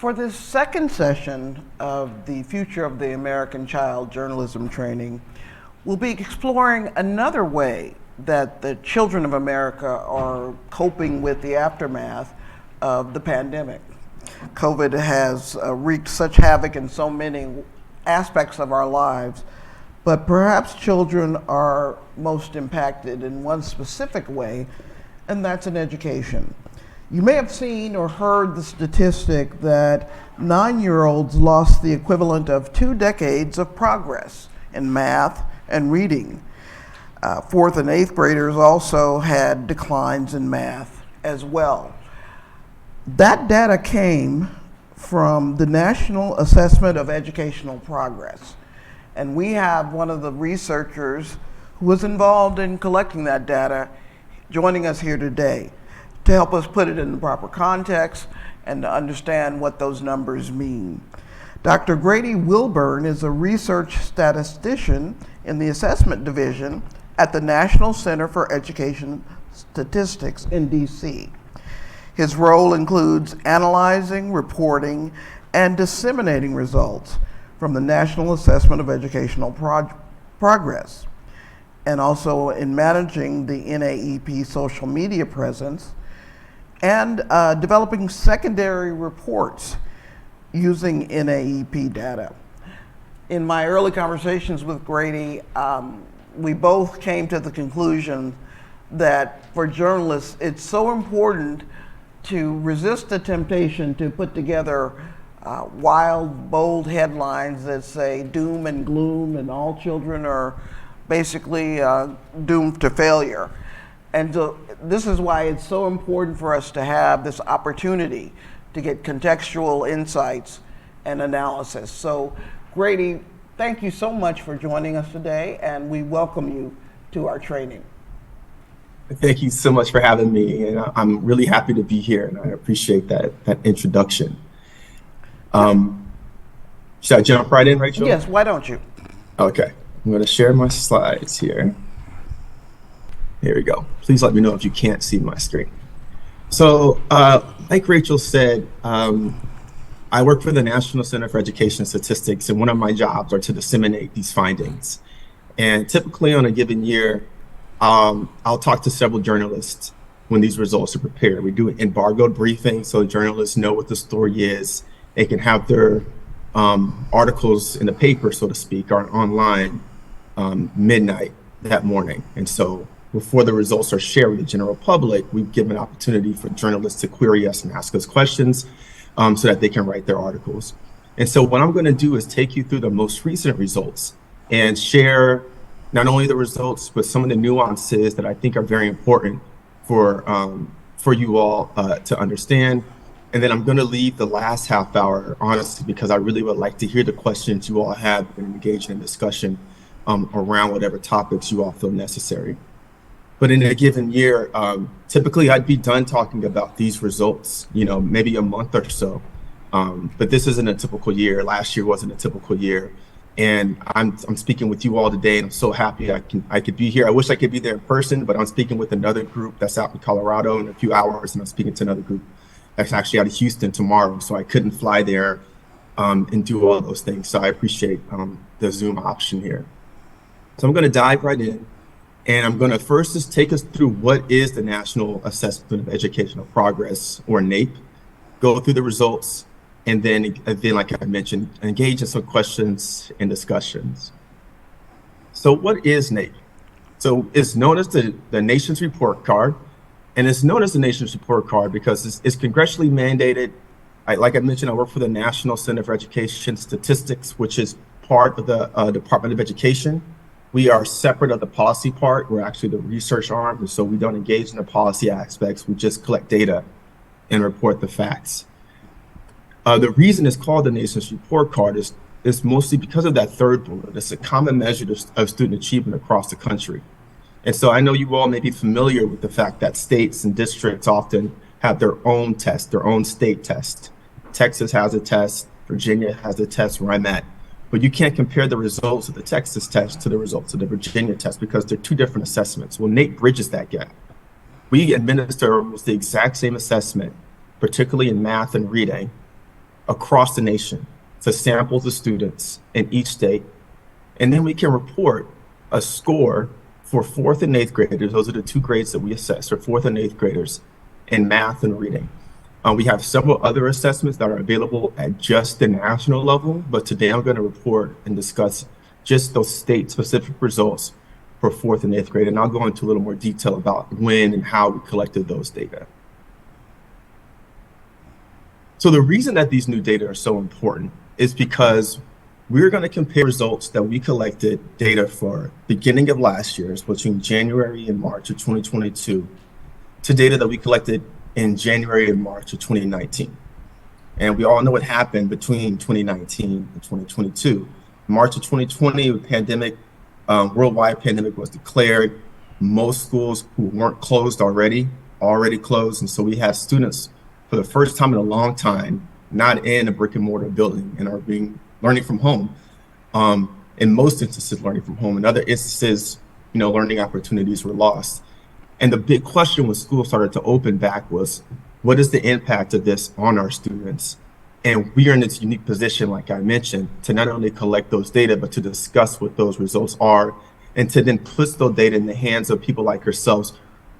For this second session of the Future of the American Child Journalism Training, we'll be exploring another way that the children of America are coping with the aftermath of the pandemic. COVID has wreaked such havoc in so many aspects of our lives, but perhaps children are most impacted in one specific way, and that's in education. You may have seen or heard the statistic that 9-year-olds lost the equivalent of 2 decades of progress in math and reading. 4th and 8th graders also had declines in math as well. That data came from the National Assessment of Educational Progress. And we have one of the researchers who was involved in collecting that data joining us here today to help us put it in the proper context and to understand what those numbers mean. Dr. Grady Wilburn is a research statistician in the assessment division at the National Center for Education Statistics in DC. His role includes analyzing, reporting, and disseminating results from the National Assessment of Educational Progress, and also in managing the NAEP social media presence, and developing secondary reports using NAEP data. In my early conversations with Grady, we both came to the conclusion that for journalists, it's so important to resist the temptation to put together wild, bold headlines that say doom and gloom and all children are basically doomed to failure. And so this is why it's so important for us to have this opportunity to get contextual insights and analysis. So Grady, thank you so much for joining us today, and we welcome you to our training. Thank you so much for having me, and I'm really happy to be here, and I appreciate that introduction. Should I jump right in, Rachel? Yes, why don't you? Okay, I'm going to share my slides here. Here we go. Please let me know if you can't see my screen. So, like Rachel said, I work for the National Center for Education Statistics, and one of my jobs are to disseminate these findings. And typically on a given year, I'll talk to several journalists when these results are prepared. We do an embargoed briefing so journalists know what the story is. They can have their articles in the paper, so to speak, or online midnight that morning. And so before the results are shared with the general public, we give an opportunity for journalists to query us and ask us questions so that they can write their articles. And so what I'm going to do is take you through the most recent results and share not only the results, but some of the nuances that I think are very important for you all to understand. And then I'm going to leave the last half hour, honestly, because I really would like to hear the questions you all have and engage in discussion around whatever topics you all feel necessary. But in a given year, typically I'd be done talking about these results, maybe a month or so. But this isn't a typical year. Last year wasn't a typical year. And I'm speaking with you all today, and I'm so happy I could be here. I wish I could be there in person, but I'm speaking with another group that's out in Colorado in a few hours, and I'm speaking to another group that's actually out of Houston tomorrow. So I couldn't fly there and do all those things. So I appreciate the Zoom option here. So I'm going to dive right in. And I'm going to first just take us through what is the National Assessment of Educational Progress, or NAEP, go through the results, and then like I mentioned, engage in some questions and discussions. So what is NAEP? So it's known as the nation's report card, and it's known as the nation's report card because it's congressionally mandated. Like I mentioned, I work for the National Center for Education Statistics, which is part of the Department of Education. We are separate of the policy part. We're actually the research arm, and so we don't engage in the policy aspects. We just collect data and report the facts. The reason it's called the nation's report card is mostly because of that third bullet. It's a common measure of student achievement across the country. And so I know you all may be familiar with the fact that states and districts often have their own test, their own state test. Texas has a test, Virginia has a test where I'm at. But you can't compare the results of the Texas test to the results of the Virginia test because they're two different assessments. Well, NAEP bridges that gap. We administer almost the exact same assessment, particularly in math and reading, across the nation to samples of students in each state. And then we can report a score for fourth and eighth graders. Those are the two grades that we assess for fourth and eighth graders in math and reading. We have several other assessments that are available at just the national level, but today I'm going to report and discuss just those state-specific results for fourth and eighth grade, and I'll go into a little more detail about when and how we collected those data. So the reason that these new data are so important is because we're going to compare results that we collected data for beginning of last year, between January and March of 2022, to data that we collected in January and March of 2019. And we all know what happened between 2019 and 2022. March of 2020, the pandemic, worldwide pandemic was declared. Most schools who weren't closed already closed. And so we have students for the first time in a long time, not in a brick and mortar building, and are learning from home. In most instances, learning from home. In other instances, learning opportunities were lost. And the big question when schools started to open back was, what is the impact of this on our students? And we are in this unique position, like I mentioned, to not only collect those data, but to discuss what those results are, and to then put those data in the hands of people like yourselves,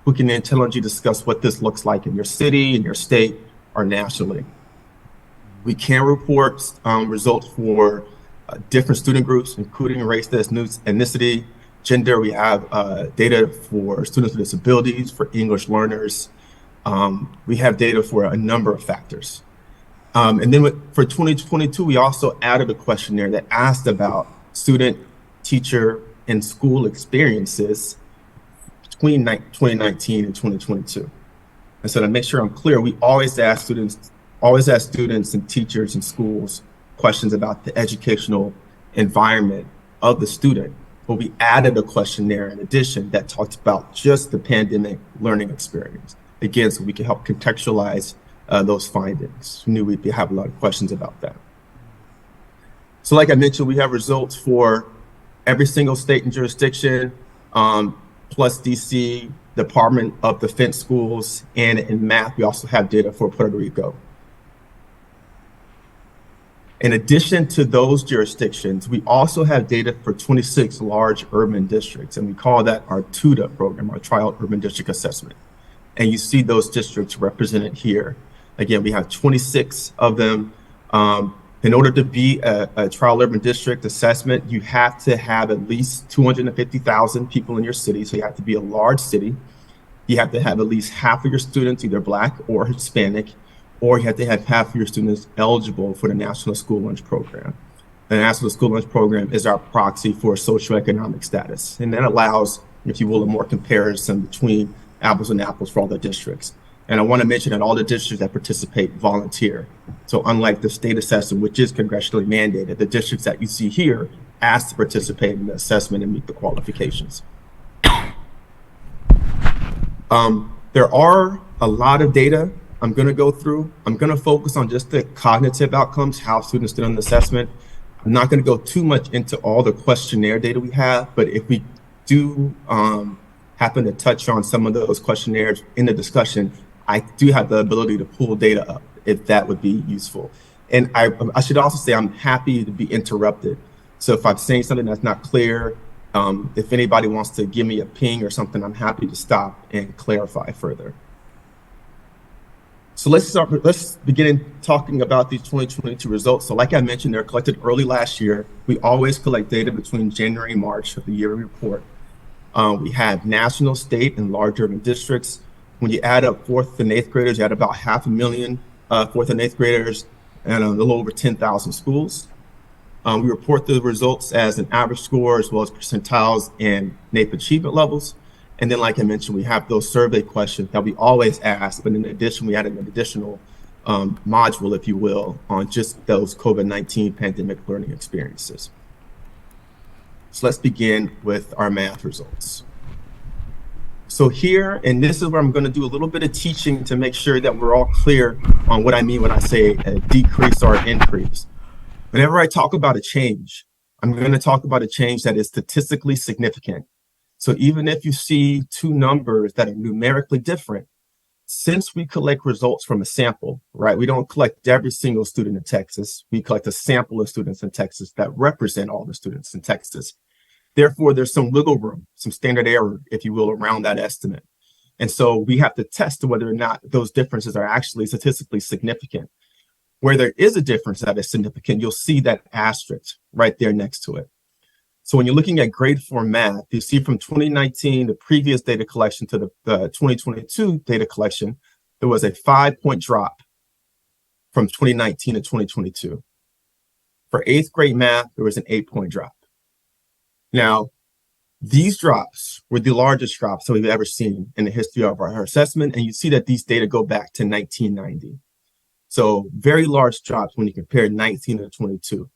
who can intelligently discuss what this looks like in your city, in your state, or nationally. We can report results for different student groups, including race, ethnicity, gender. We have data for students with disabilities, for English learners. We have data for a number of factors. And then for 2022, we also added a questionnaire that asked about student, teacher, and school experiences between 2019 and 2022. And so to make sure I'm clear, we always ask students and teachers and schools questions about the educational environment of the student. But we added a questionnaire in addition that talked about just the pandemic learning experience. Again, so we can help contextualize those findings. We knew we'd have a lot of questions about that. So like I mentioned, we have results for every single state and jurisdiction, plus DC, Department of Defense schools, and in math, we also have data for Puerto Rico. In addition to those jurisdictions, we also have data for 26 large urban districts, and we call that our TUDA program, our Trial Urban District Assessment. And you see those districts represented here. Again, we have 26 of them. In order to be a Trial Urban District Assessment, you have to have at least 250,000 people in your city, so you have to be a large city. You have to have at least half of your students either Black or Hispanic, or you have to have half of your students eligible for the National School Lunch Program. The National School Lunch Program is our proxy for socioeconomic status, and that allows, if you will, a more comparison between apples and apples for all the districts. And I want to mention that all the districts that participate volunteer. So unlike the state assessment, which is congressionally mandated, the districts that you see here ask to participate in the assessment and meet the qualifications. There are a lot of data I'm going to go through. I'm going to focus on just the cognitive outcomes, how students did on the assessment. I'm not going to go too much into all the questionnaire data we have, but if we do happen to touch on some of those questionnaires in the discussion, I do have the ability to pull data up if that would be useful. And I should also say I'm happy to be interrupted. So if I'm saying something that's not clear, if anybody wants to give me a ping or something, I'm happy to stop and clarify further. So let's begin talking about these 2022 results. So like I mentioned, they're collected early last year. We always collect data between January and March of the year we report. We have national, state, and large urban districts. When you add up fourth and eighth graders, you add about 500,000 fourth and eighth graders and a little over 10,000 schools. We report the results as an average score as well as percentiles and NAEP achievement levels. And then, like I mentioned, we have those survey questions that we always ask, but in addition, we added an additional module, if you will, on just those COVID-19 pandemic learning experiences. So let's begin with our math results. So here, and this is where I'm going to do a little bit of teaching to make sure that we're all clear on what I mean when I say a decrease or an increase. Whenever I talk about a change, I'm going to talk about a change that is statistically significant. So even if you see two numbers that are numerically different, since we collect results from a sample, right? We don't collect every single student in Texas. We collect a sample of students in Texas that represent all the students in Texas. Therefore, there's some wiggle room, some standard error, if you will, around that estimate. And so we have to test whether or not those differences are actually statistically significant. Where there is a difference that is significant, you'll see that asterisk right there next to it. So when you're looking at grade 4 math, you see from 2019, the previous data collection, to the 2022 data collection, there was a 5-point drop from 2019 to 2022. For 8th grade math, there was an 8-point drop. Now, these drops were the largest drops that we've ever seen in the history of our assessment, and you see that these data go back to 1990. So very large drops when you compare 19 to 22.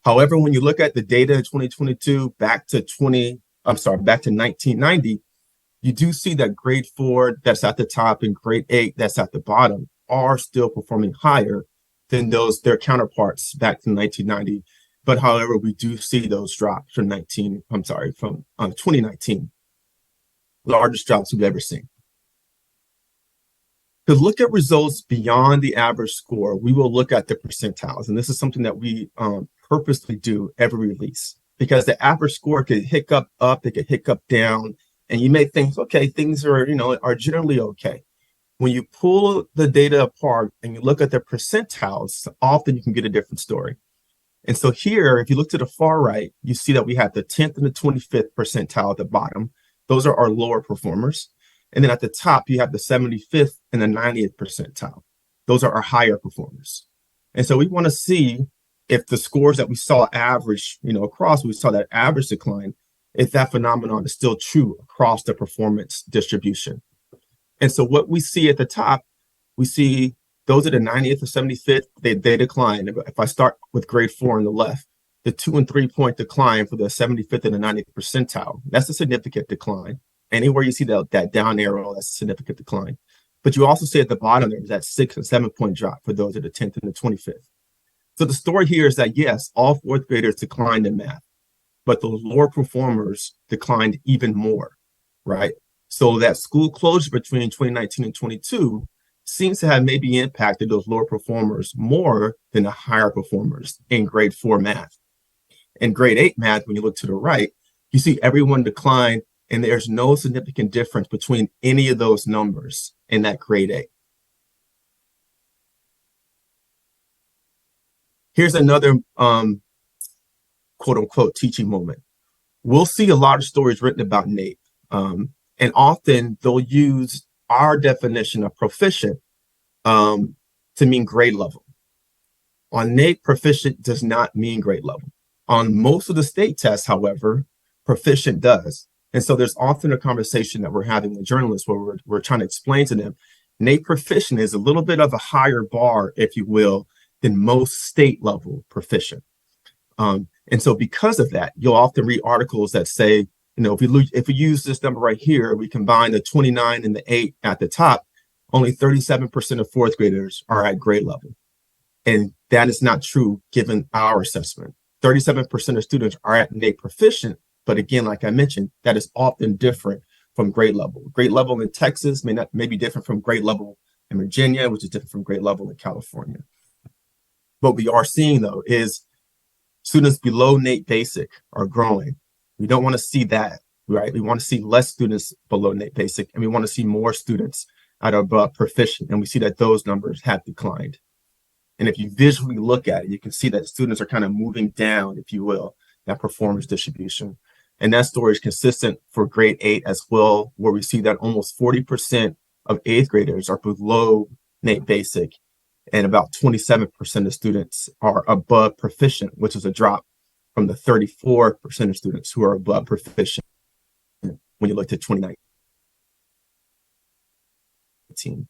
However, when you look at the data in 2022 back to 1990, you do see that grade 4 that's at the top and grade 8 that's at the bottom are still performing higher than their counterparts back to 1990. But however, we do see those drops from 2019, largest drops we've ever seen. To look at results beyond the average score, we will look at the percentiles. And this is something that we purposely do every release, because the average score could hiccup up, it could hiccup down, and you may think, okay, things are generally okay. When you pull the data apart and you look at the percentiles, often you can get a different story. And so here, if you look to the far right, you see that we have the 10th and the 25th percentile at the bottom. Those are our lower performers. And then at the top, you have the 75th and the 90th percentile. Those are our higher performers. And so we want to see if the scores that we saw average, across, we saw that average decline, if that phenomenon is still true across the performance distribution. And so what we see at the top, we see those are the 90th or 75th, they decline. If I start with grade 4 on the left, the 2 and 3 point decline for the 75th and the 90th percentile, that's a significant decline. Anywhere you see that down arrow, that's a significant decline. But you also see at the bottom there's that 6 and 7 point drop for those at the 10th and the 25th. So the story here is that, yes, all 4th graders declined in math, but the lower performers declined even more, right? So that school closure between 2019 and 22 seems to have maybe impacted those lower performers more than the higher performers in grade 4 math. In grade 8 math, when you look to the right, you see everyone decline, and there's no significant difference between any of those numbers in that grade 8. Here's another quote unquote teaching moment. We'll see a lot of stories written about NAEP, and often they'll use our definition of proficient to mean grade level. On NAEP, proficient does not mean grade level. On most of the state tests, however, proficient does. And so there's often a conversation that we're having with journalists where we're trying to explain to them, NAEP proficient is a little bit of a higher bar, if you will, than most state level proficient. And so because of that, you'll often read articles that say, if we use this number right here, we combine the 29 and the 8 at the top, only 37% of 4th graders are at grade level. And that is not true given our assessment. 37% of students are at NAEP proficient, but again, like I mentioned, that is often different from grade level. Grade level in Texas may be different from grade level in Virginia, which is different from grade level in California. What we are seeing, though, is students below NAEP basic are growing. We don't want to see that, right? We want to see less students below NAEP basic, and we want to see more students at above proficient, and we see that those numbers have declined. And if you visually look at it, you can see that students are kind of moving down, if you will, that performance distribution. And that story is consistent for grade 8 as well, where we see that almost 40% of 8th graders are below NAEP basic, and about 27% of students are above proficient, which is a drop from the 34% of students who are above proficient when you looked at 2019.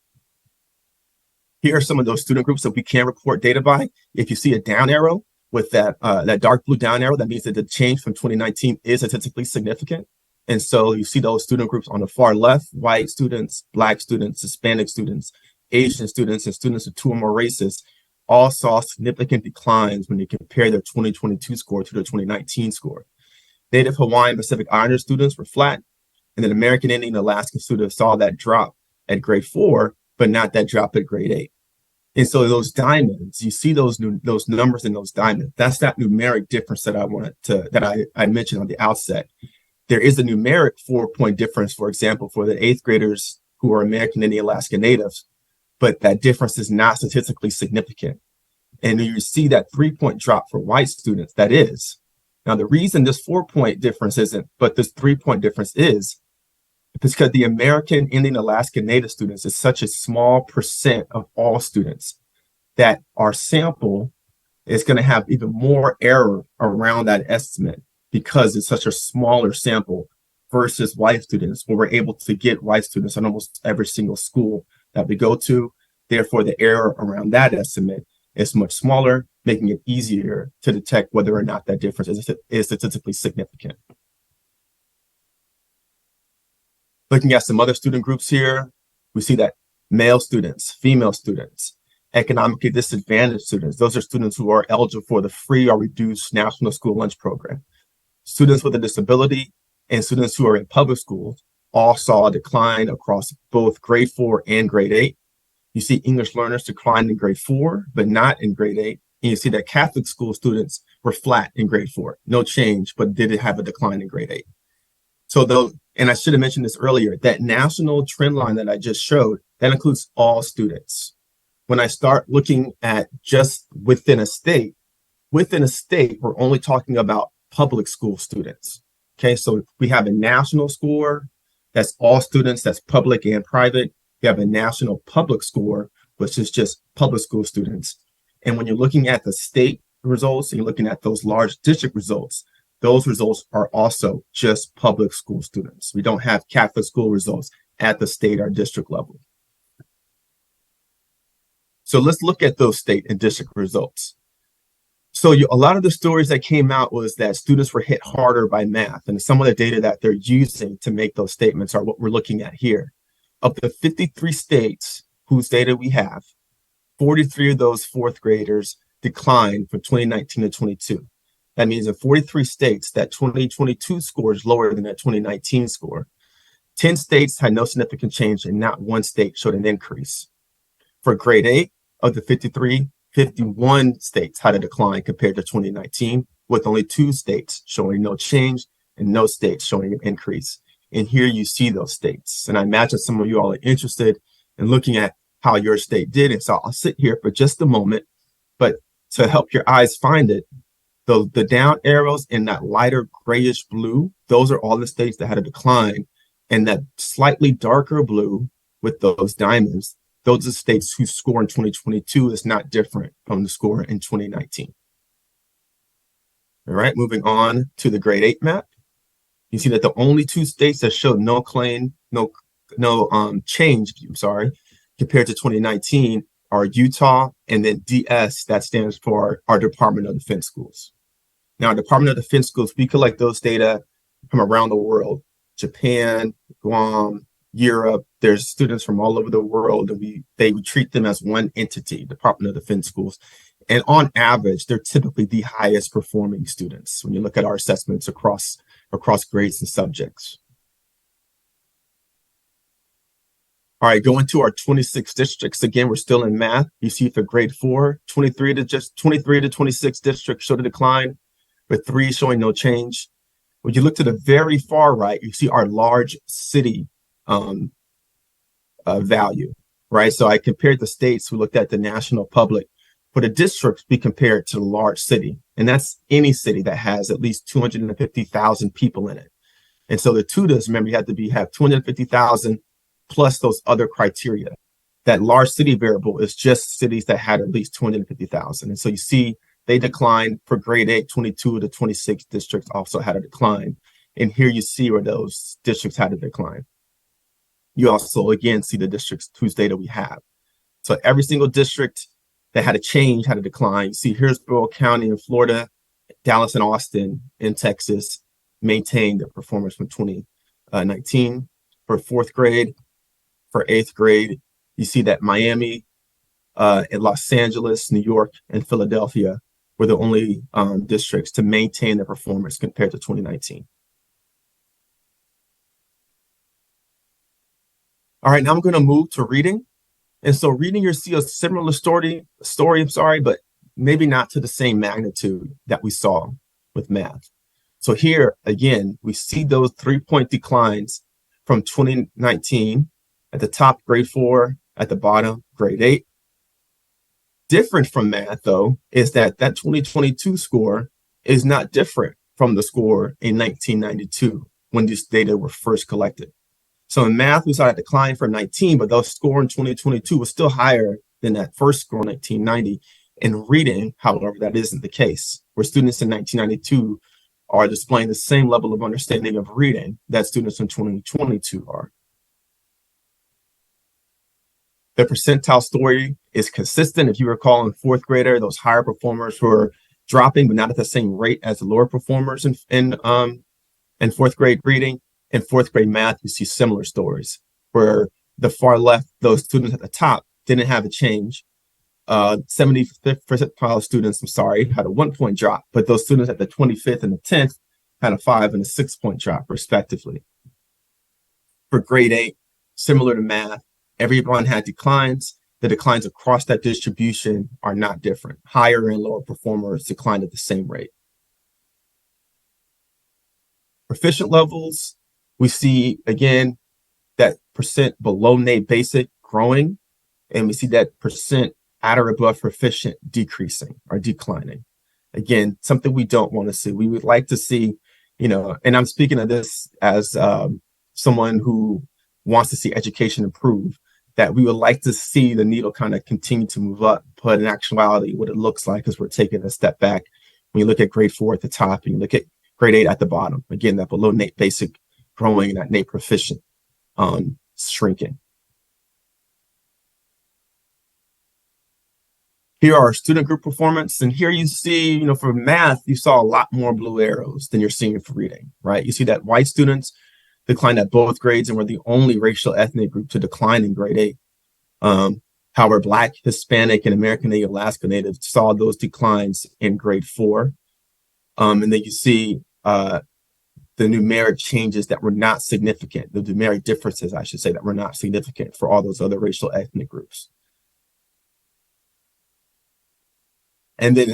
Here are some of those student groups that we can report data by. If you see a down arrow with that dark blue down arrow, that means that the change from 2019 is statistically significant. And so you see those student groups on the far left: white students, Black students, Hispanic students, Asian students, and students of 2 or more races all saw significant declines when you compare their 2022 score to their 2019 score. Native Hawaiian Pacific Islander students were flat, and then American Indian and Alaskan students saw that drop at grade 4, but not that drop at grade 8. And so those diamonds, you see those numbers in those diamonds. That's that numeric difference that I mentioned on the outset. There is a numeric 4-point difference, for example, for the 8th graders who are American Indian Alaska Natives, but that difference is not statistically significant. And you see that 3-point drop for white students, that is. Now, the reason this 4-point difference isn't, but this 3-point difference is because the American Indian Alaska Native students is such a small percent of all students that our sample is going to have even more error around that estimate because it's such a smaller sample versus white students, where we're able to get white students in almost every single school that we go to. Therefore, the error around that estimate is much smaller, making it easier to detect whether or not that difference is statistically significant. Looking at some other student groups here, we see that male students, female students, economically disadvantaged students, those are students who are eligible for the free or reduced National School Lunch Program. Students with a disability and students who are in public schools all saw a decline across both grade 4 and grade 8. You see English learners declined in grade 4, but not in grade 8. And you see that Catholic school students were flat in grade 4, no change, but did have a decline in grade 8. So and I should have mentioned this earlier, that national trend line that I just showed, that includes all students. When I start looking at just within a state, we're only talking about public school students. Okay, so we have a national score, that's all students, that's public and private. We have a national public score, which is just public school students. And when you're looking at the state results and you're looking at those large district results, those results are also just public school students. We don't have Catholic school results at the state or district level. So let's look at those state and district results. So a lot of the stories that came out was that students were hit harder by math, and some of the data that they're using to make those statements are what we're looking at here. Of the 53 states whose data we have, 43 of those 4th graders declined from 2019 to 22. That means in 43 states, that 2022 score is lower than that 2019 score. 10 states had no significant change, and not one state showed an increase. For grade 8, of the 53, 51 states had a decline compared to 2019, with only 2 states showing no change and no states showing an increase. And here you see those states. And I imagine some of you all are interested in looking at how your state did. And so I'll sit here for just a moment, but to help your eyes find it, the down arrows in that lighter grayish blue, those are all the states that had a decline. And that slightly darker blue with those diamonds, those are states whose score in 2022 is not different from the score in 2019. All right, moving on to the grade 8 map. You see that the only 2 states that showed no change, compared to 2019 are Utah and then DS, that stands for our Department of Defense schools. Now, our Department of Defense schools, we collect those data from around the world, Japan, Guam, Europe. There's students from all over the world, and they treat them as one entity, Department of Defense schools. And on average, they're typically the highest performing students when you look at our assessments across grades and subjects. All right, going to our 26 districts. Again, we're still in math. You see for grade 4, 23 to 26 districts showed a decline, with 3 showing no change. When you look to the very far right, you see our large city value, right? So I compared the states. We looked at the national public. For the districts, we compared to the large city, and that's any city that has at least 250,000 people in it. And so the TUDAs, remember, you have to have 250,000 plus those other criteria. That large city variable is just cities that had at least 250,000. And so you see they declined for grade 8, 22 to 26 districts also had a decline. And here you see where those districts had a decline. You also, again, see the districts whose data we have. So every single district that had a change had a decline. You see Hillsborough County in Florida, Dallas and Austin in Texas maintained their performance from 2019. For 4th grade, for 8th grade, you see that Miami, and Los Angeles, New York, and Philadelphia were the only districts to maintain their performance compared to 2019. All right, now I'm going to move to reading. And so reading, you see a similar story, but maybe not to the same magnitude that we saw with math. So here, again, we see those 3-point declines from 2019 at the top, grade 4, at the bottom, grade 8. Different from math, though, is that 2022 score is not different from the score in 1992 when these data were first collected. So in math, we saw a decline for 19, but those score in 2022 was still higher than that first score in 1990. In reading, however, that isn't the case, where students in 1992 are displaying the same level of understanding of reading that students in 2022 are. The percentile story is consistent. If you recall in fourth grader, those higher performers were dropping, but not at the same rate as the lower performers in fourth grade reading. In fourth grade math, you see similar stories where the far left, those students at the top didn't have a change. 75th percentile students, had a 1-point drop, but those students at the 25th and the 10th had a 5 and a 6-point drop, respectively. For grade 8, similar to math, everyone had declines. The declines across that distribution are not different. Higher and lower performers declined at the same rate. Proficient levels, we see, again, that percent below NAEP basic growing, and we see that percent at or above proficient decreasing or declining. Again, something we don't want to see. We would like to see, and I'm speaking of this as someone who wants to see education improve, that we would like to see the needle kind of continue to move up, but in actuality, what it looks like is we're taking a step back. When you look at grade 4 at the top and you look at grade 8 at the bottom, again, that below NAEP basic growing and that NAEP proficient shrinking. Here are our student group performance. And here you see, for math, you saw a lot more blue arrows than you're seeing for reading, right? You see that white students declined at both grades and were the only racial ethnic group to decline in grade 8. However, Black, Hispanic, and American Native Alaska Native saw those declines in grade 4. And then you see the numeric changes that were not significant, the numeric differences, I should say, that were not significant for all those other racial ethnic groups. And then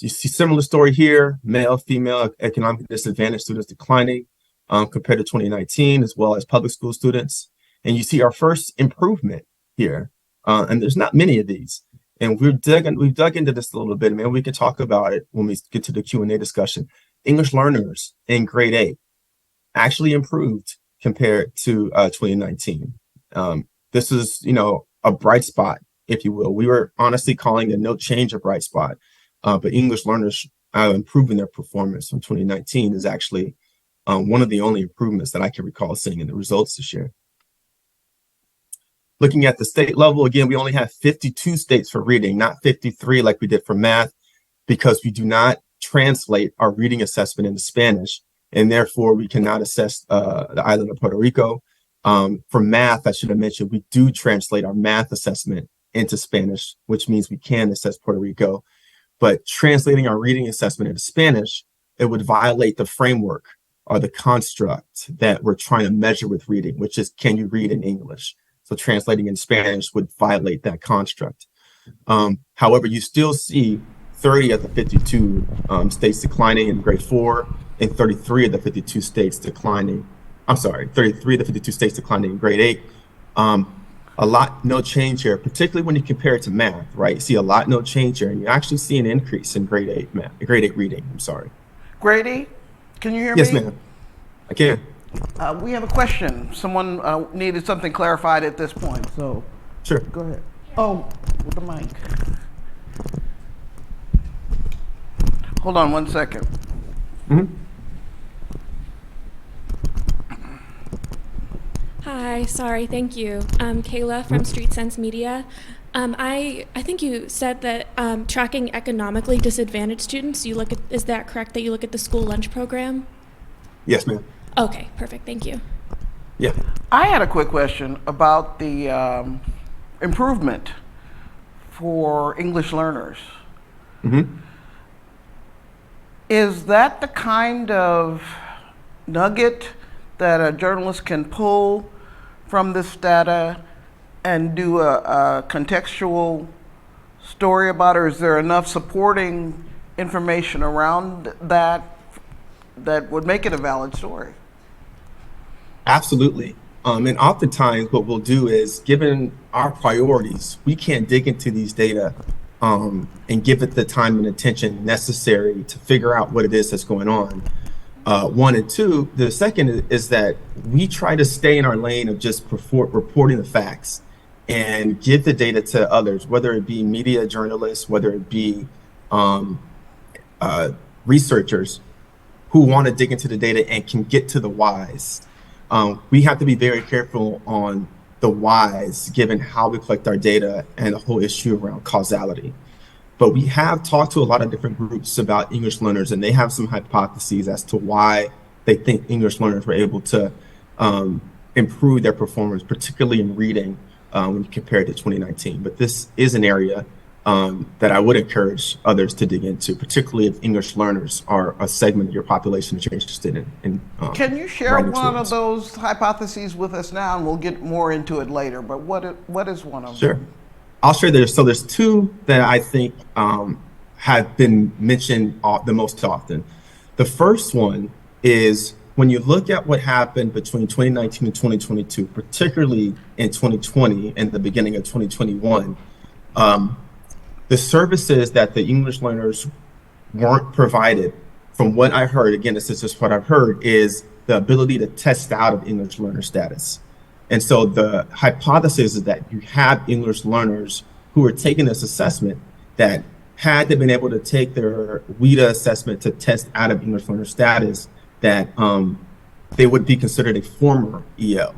you see similar story here, male, female, economic disadvantaged students declining compared to 2019, as well as public school students. And you see our first improvement here. And there's not many of these. And we've dug into this a little bit. Maybe we can talk about it when we get to the Q&A discussion. English learners in grade 8 actually improved compared to 2019. This is, a bright spot, if you will. We were honestly calling a no change a bright spot, but English learners improving their performance from 2019 is actually one of the only improvements that I can recall seeing in the results this year. Looking at the state level, again, we only have 52 states for reading, not 53 like we did for math, because we do not translate our reading assessment into Spanish, and therefore we cannot assess the island of Puerto Rico. For math, I should have mentioned, we do translate our math assessment into Spanish, which means we can assess Puerto Rico. But translating our reading assessment into Spanish, it would violate the framework or the construct that we're trying to measure with reading, which is, can you read in English? So translating in Spanish would violate that construct. However, you still see 30 of the 52 states declining in grade 4 and 33 of the 52 states declining. 33 of the 52 states declining in grade 8. A lot, no change here, particularly when you compare it to math, right? You see a lot, no change here, and you actually see an increase in grade 8 math, grade 8 reading, Grady, can you hear me? Yes, ma'am. I can. We have a question. Someone needed something clarified at this point, so. Sure. Go ahead. Oh, with the mic. Hold on 1 second. Mm-hmm. Hi, sorry, thank you. Kayla from Street Sense Media. I think you said that tracking economically disadvantaged students, is that correct, that you look at the school lunch program? Yes, ma'am. Okay, perfect, thank you. Yeah. I had a quick question about the improvement for English learners. Mm-hmm. Is that the kind of nugget that a journalist can pull from this data and do a contextual story about it, or is there enough supporting information around that that would make it a valid story? Absolutely. And oftentimes what we'll do is, given our priorities, we can't dig into these data and give it the time and attention necessary to figure out what it is that's going on. One, and two, the second is that we try to stay in our lane of just reporting the facts and give the data to others, whether it be media journalists, whether it be researchers who want to dig into the data and can get to the whys. We have to be very careful on the whys, given how we collect our data and the whole issue around causality. But we have talked to a lot of different groups about English learners, and they have some hypotheses as to why they think English learners were able to improve their performance, particularly in reading when compared to 2019. But this is an area that I would encourage others to dig into, particularly if English learners are a segment of your population that you're interested in. Can you share one of those hypotheses with us now, and we'll get more into it later, but what is one of them? Sure. I'll share this. So there's two that I think have been mentioned the most often. The first one is when you look at what happened between 2019 and 2022, particularly in 2020 and the beginning of 2021, the services that the English learners weren't provided, from what I heard, again, this is just what I've heard, is the ability to test out of English learner status. And so the hypothesis is that you have English learners who are taking this assessment that had they been able to take their WIDA assessment to test out of English learner status, that they would be considered a former EL.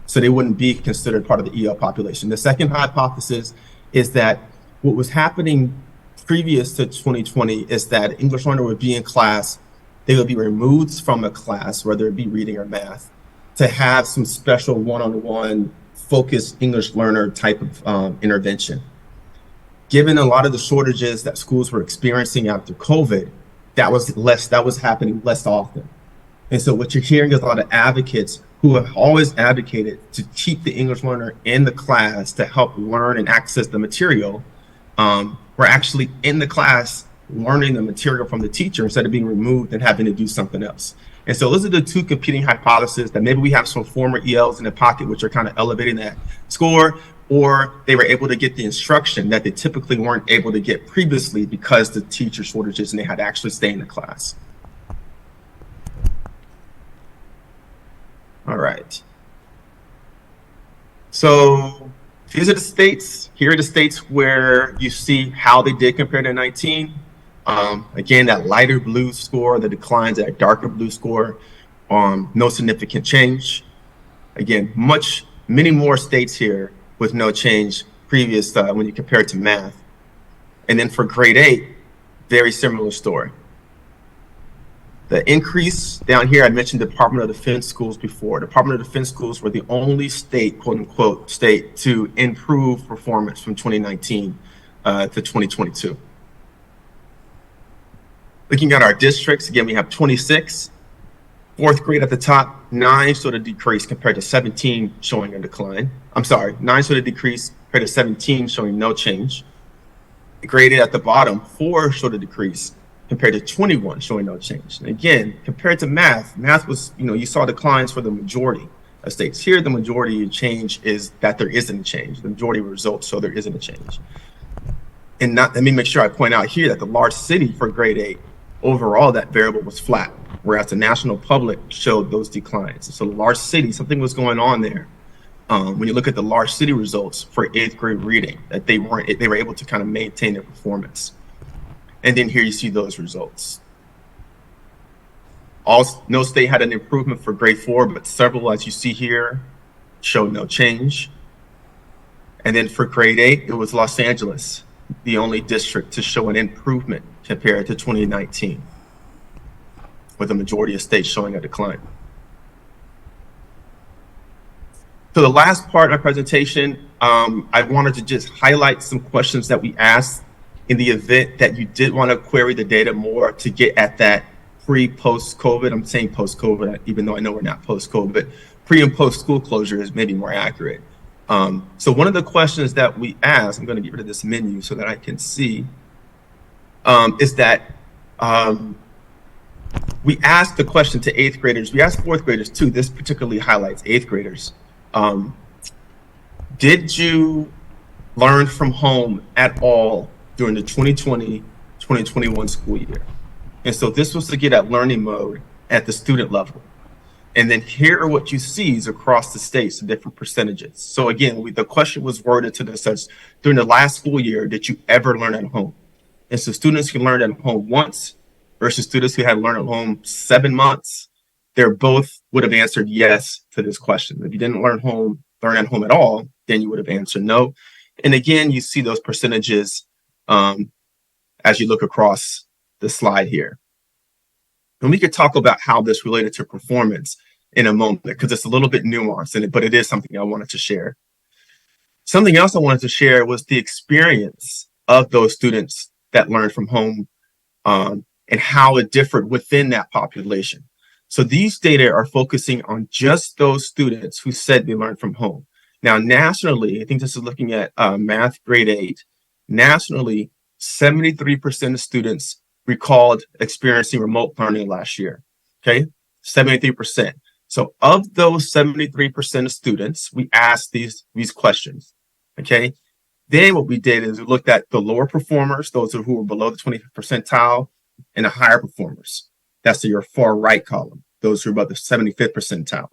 So they wouldn't be considered part of the EL population. The second hypothesis is that what was happening previous to 2020 is that English learner would be in class, they would be removed from a class, whether it be reading or math, to have some special one-on-one focused English learner type of intervention. Given a lot of the shortages that schools were experiencing after COVID, that was happening less often. And so what you're hearing is a lot of advocates who have always advocated to keep the English learner in the class to help learn and access the material. We're actually in the class learning the material from the teacher instead of being removed and having to do something else. And so those are the two competing hypotheses, that maybe we have some former ELs in the pocket which are kind of elevating that score, or they were able to get the instruction that they typically weren't able to get previously because the teacher shortages and they had to actually stay in the class. All right. So these are the states. Here are the states where you see how they did compare to 19. Again, that lighter blue score, the declines, that darker blue score, no significant change. Again, many more states here with no change previous when you compare it to math. And then for grade 8, very similar story. The increase down here, I mentioned Department of Defense schools before. Department of Defense schools were the only state, quote unquote, state to improve performance from 2019 to 2022. Looking at our districts, again, we have 26. Fourth grade at the top, 9 showed a decrease compared to 17 showing a decline. I'm sorry, 9 showed a decrease compared to 17 showing no change. Graded at the bottom, 4 showed a decrease compared to 21 showing no change. And again, compared to math was, you saw declines for the majority of states. Here, the majority of change is that there isn't a change. The majority of results show there isn't a change. And let me make sure I point out here that the large city for grade 8, overall, that variable was flat, whereas the national public showed those declines. So the large city, something was going on there. When you look at the large city results for 8th grade reading, that they were able to kind of maintain their performance. And then here you see those results. No state had an improvement for grade 4, but several, as you see here, showed no change. And then for grade 8, it was Los Angeles, the only district to show an improvement compared to 2019, with the majority of states showing a decline. So the last part of my presentation, I wanted to just highlight some questions that we asked in the event that you did want to query the data more to get at that pre-post-COVID. I'm saying post-COVID, even though I know we're not post-COVID, pre and post school closure is maybe more accurate. So one of the questions that we asked, I'm going to get rid of this menu so that I can see, is that we asked the question to 8th graders. We asked 4th graders too. This particularly highlights 8th graders. Did you learn from home at all during the 2020-2021 school year? And so this was to get at learning mode at the student level. And then here are what you see is across the states, the different percentages. So again, the question was worded to this as, during the last school year, did you ever learn at home? And so students who learned at home once versus students who had learned at home 7 months, they both would have answered yes to this question. If you didn't learn at home at all, then you would have answered no. And again, you see those percentages as you look across the slide here. And we could talk about how this related to performance in a moment, because it's a little bit nuanced in it, but it is something I wanted to share. Something else I wanted to share was the experience of those students that learned from home and how it differed within that population. So these data are focusing on just those students who said they learned from home. Now, nationally, I think this is looking at math grade 8. Nationally, 73% of students recalled experiencing remote learning last year. Okay, 73%. So of those 73% of students, we asked these questions. Okay, then what we did is we looked at the lower performers, those who were below the 20th percentile, and the higher performers. That's your far right column, those who are above the 75th percentile.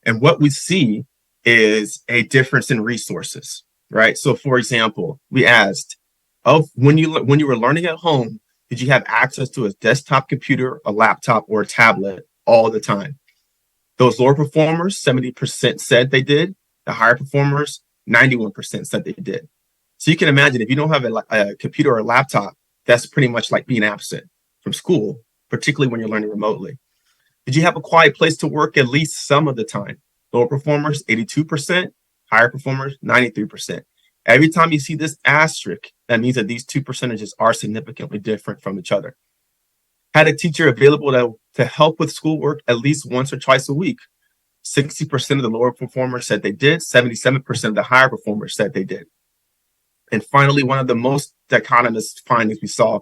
And what we see is a difference in resources, right? So for example, we asked, when you were learning at home, did you have access to a desktop computer, a laptop, or a tablet all the time? Those lower performers, 70% said they did. The higher performers, 91% said they did. So you can imagine if you don't have a computer or a laptop, that's pretty much like being absent from school, particularly when you're learning remotely. Did you have a quiet place to work at least some of the time? Lower performers, 82%. Higher performers, 93%. Every time you see this asterisk, that means that these two percentages are significantly different from each other. Had a teacher available to help with schoolwork at least once or twice a week. 60% of the lower performers said they did. 77% of the higher performers said they did. And finally, one of the most dichotomous findings we saw,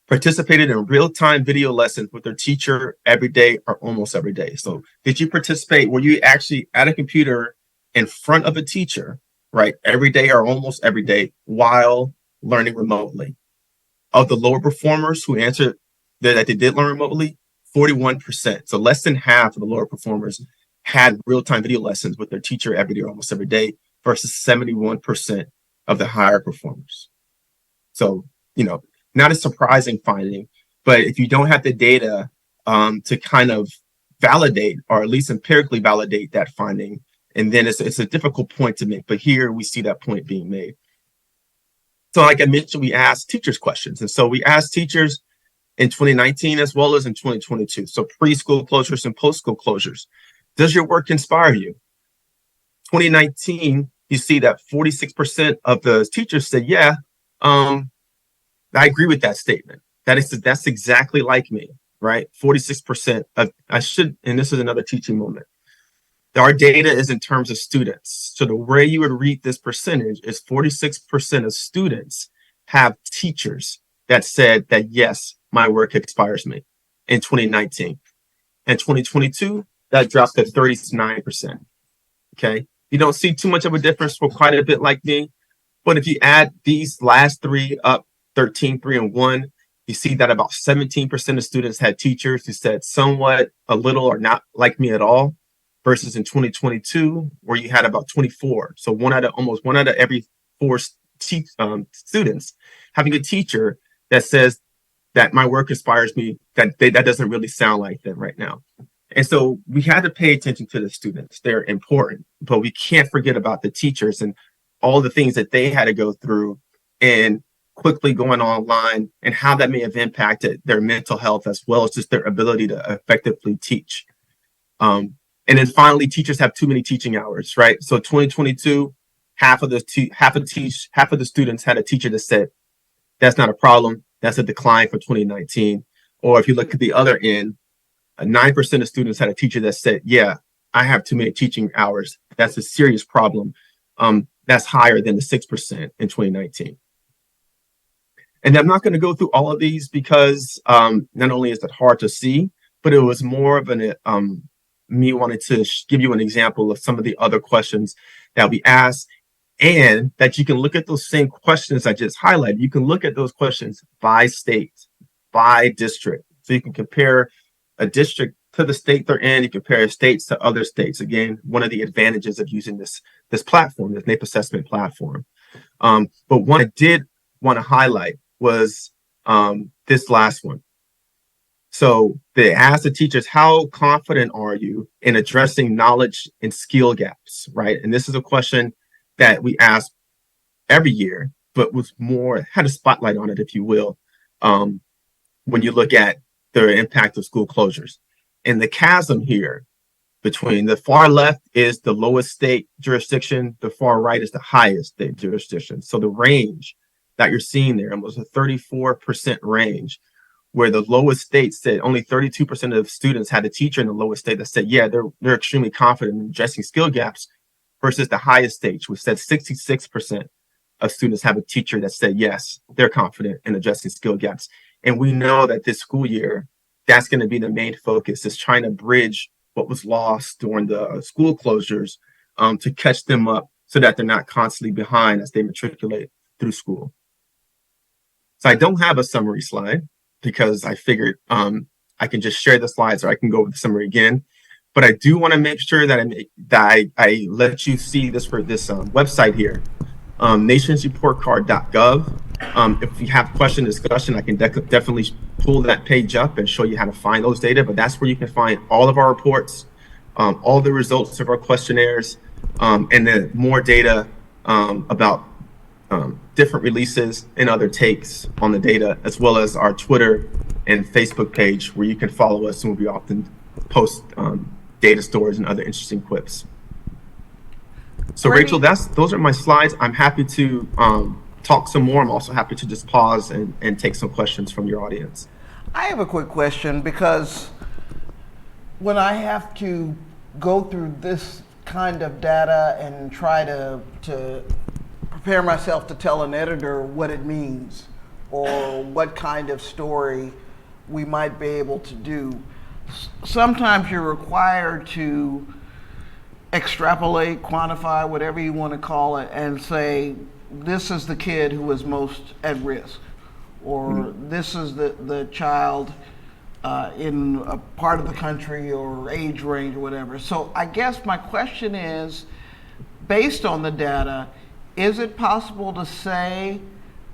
participated in real-time video lessons with their teacher every day or almost every day. So did you participate? Were you actually at a computer in front of a teacher, right, every day or almost every day while learning remotely? Of the lower performers who answered that they did learn remotely, 41%. So less than half of the lower performers had real-time video lessons with their teacher every day or almost every day versus 71% of the higher performers. So, not a surprising finding, but if you don't have the data to kind of validate or at least empirically validate that finding, and then it's a difficult point to make, but here we see that point being made. So like I mentioned, we asked teachers questions. And so we asked teachers in 2019 as well as in 2022. So preschool closures and post-school closures. Does your work inspire you? 2019, you see that 46% of the teachers said, yeah, I agree with that statement. That's exactly like me, right? 46% of, and this is another teaching moment. Our data is in terms of students. So the way you would read this percentage is 46% of students have teachers that said that, yes, my work inspires me in 2019. In 2022, that dropped to 39%. Okay. You don't see too much of a difference for quite a bit like me. But if you add these last three up, 13, 3, and 1, you see that about 17% of students had teachers who said somewhat, a little, or not like me at all, versus in 2022, where you had about 24. So almost one out of every 4 students having a teacher that says that my work inspires me, that doesn't really sound like them right now. And so we had to pay attention to the students. They're important, but we can't forget about the teachers and all the things that they had to go through and quickly going online and how that may have impacted their mental health as well as just their ability to effectively teach. And then finally, teachers have too many teaching hours, right? So 2022, half of the students had a teacher that said, that's not a problem. That's a decline for 2019. Or if you look at the other end, 9% of students had a teacher that said, yeah, I have too many teaching hours. That's a serious problem. That's higher than the 6% in 2019. And I'm not going to go through all of these because not only is it hard to see, but it was more of an me wanting to give you an example of some of the other questions that we asked, and that you can look at those same questions I just highlighted. You can look at those questions by state, by district. So you can compare a district to the state they're in, you compare states to other states. Again, one of the advantages of using this platform, this NAEP assessment platform. But one I did want to highlight was this last one. So they asked the teachers, how confident are you in addressing knowledge and skill gaps, right? And this is a question that we ask every year, but was more, had a spotlight on it, if you will, when you look at the impact of school closures. And the chasm here between the far left is the lowest state jurisdiction, the far right is the highest state jurisdiction. So the range that you're seeing there was a 34% range, where the lowest state said only 32% of students had a teacher in the lowest state that said, yeah, they're extremely confident in addressing skill gaps, versus the highest stage, which said 66% of students have a teacher that said, yes, they're confident in addressing skill gaps. And we know that this school year, that's going to be the main focus, is trying to bridge what was lost during the school closures to catch them up so that they're not constantly behind as they matriculate through school. So I don't have a summary slide because I figured I can just share the slides, or I can go with the summary again. But I do want to make sure that I let you see this for this website here, nationsreportcard.gov. If you have question discussion, I can definitely pull that page up and show you how to find those data. But that's where you can find all of our reports, all the results of our questionnaires, and then more data about different releases and other takes on the data, as well as our Twitter and Facebook page, where you can follow us, and we often post data stories and other interesting quips. So Grady, Rachel, those are my slides. I'm happy to talk some more. I'm also happy to just pause and take some questions from your audience. I have a quick question, because when I have to go through this kind of data and try to prepare myself to tell an editor what it means or what kind of story we might be able to do, sometimes you're required to extrapolate, quantify, whatever you want to call it, and say, this is the kid who is most at risk, or this is the child in a part of the country or age range or whatever. So I guess my question is, based on the data, is it possible to say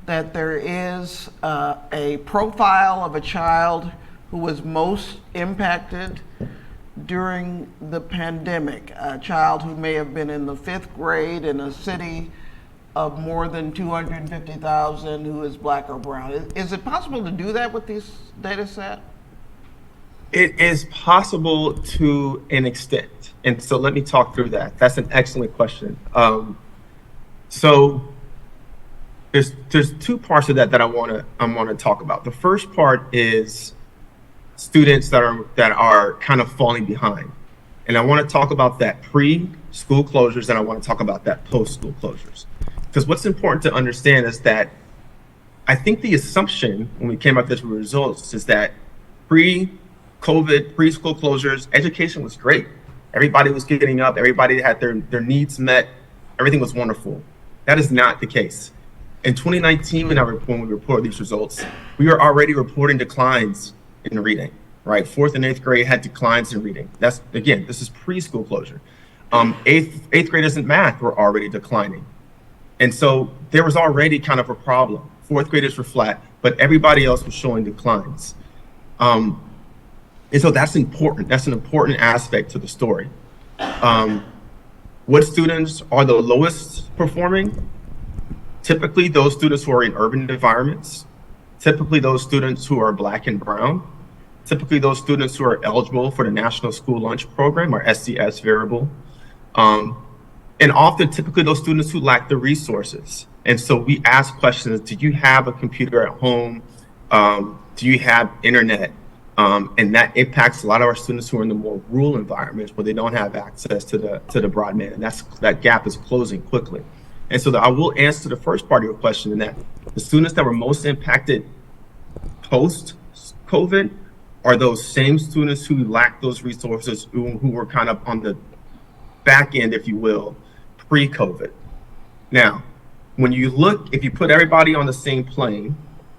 that there is a profile of a child who was most impacted during the pandemic, a child who may have been in the 5th grade in a city of more than 250,000 who is black or brown? Is it possible to do that with this data set? It is possible to an extent. And so let me talk through that. That's an excellent question. So there's two parts of that I want to talk about. The first part is students that are kind of falling behind, and I want to talk about that pre-school closures, and I want to talk about that post-school closures. Because what's important to understand is that I think the assumption when we came up with the results is that pre-COVID, pre-school closures, education was great. Everybody was getting up, everybody had their needs met, everything was wonderful. That is not the case. In 2019, when we reported these results, we were already reporting declines in reading, right? 4th and 8th grade had declines in reading. That's, again, this is preschool closure. 8th graders in math were already declining. And so there was already kind of a problem. 4th graders were flat, but everybody else was showing declines. And so that's important. That's an important aspect to the story. What students are the lowest performing? Typically those students who are in urban environments, typically those students who are black and brown, typically those students who are eligible for the National School Lunch Program, or NCES variable, and often typically those students who lack the resources. And so we ask questions, do you have a computer at home? Do you have internet? And that impacts a lot of our students who are in the more rural environments where they don't have access to the broadband, and that gap is closing quickly. And so I will answer the first part of your question in that the students that were most impacted post-COVID are those same students who lack those resources, who were kind of on the back end, if you will, pre-COVID. Now, when you look, if you put everybody on the same plane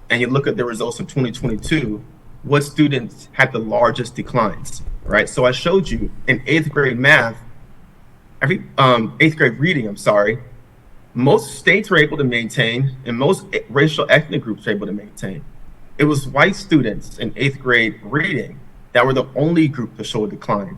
and you look at the results of 2022, what students had the largest declines, right? So I showed you in 8th grade math, 8th grade reading, most states were able to maintain and most racial ethnic groups were able to maintain. It was white students in 8th grade reading that were the only group to show a decline.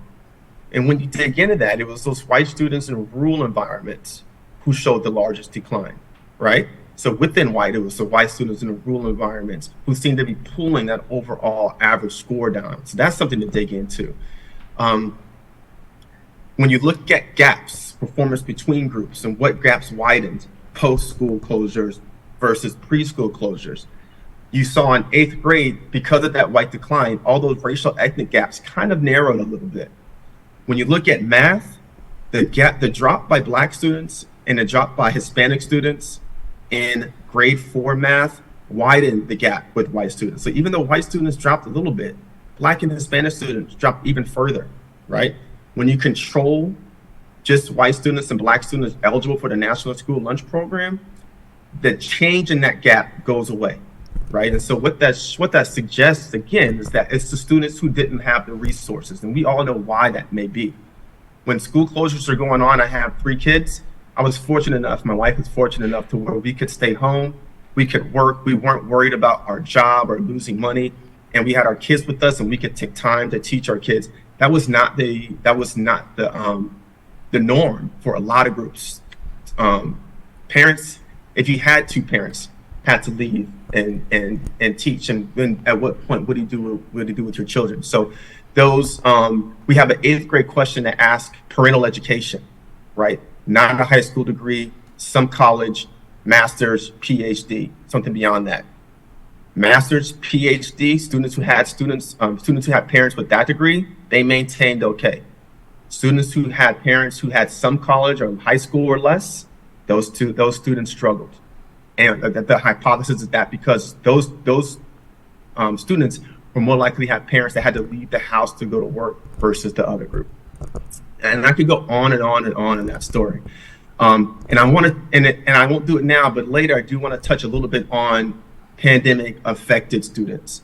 And when you dig into that, it was those white students in rural environments who showed the largest decline, right? So within white, it was the white students in the rural environments who seemed to be pulling that overall average score down. So that's something to dig into. When you look at gaps, performance between groups, and what gaps widened post-school closures versus preschool closures, you saw in 8th grade, because of that white decline, all those racial ethnic gaps kind of narrowed a little bit. When you look at math, the drop by Black students and the drop by Hispanic students in grade 4 math widened the gap with white students. So even though white students dropped a little bit, Black and Hispanic students dropped even further, right? When you control just white students and Black students eligible for the National School Lunch Program, the change in that gap goes away, right? And so what that suggests, again, is that it's the students who didn't have the resources, and we all know why that may be. When school closures are going on, I have 3 kids. I was fortunate enough, my wife was fortunate enough to where we could stay home, we could work, we weren't worried about our job or losing money, and we had our kids with us and we could take time to teach our kids. That was not the norm for a lot of groups. Parents, if you had 2 parents, had to leave and teach, and then at what point, what do you do with your children? So those, we have an 8th grade question to ask parental education, right? Not a high school degree, some college, master's, PhD, something beyond that. Master's, PhD, students who had parents with that degree, they maintained okay. Students who had parents who had some college or high school or less, those students struggled. And the hypothesis is that because those students were more likely to have parents that had to leave the house to go to work versus the other group. And I could go on and on and on in that story. And I won't do it now, but later I do want to touch a little bit on pandemic affected students.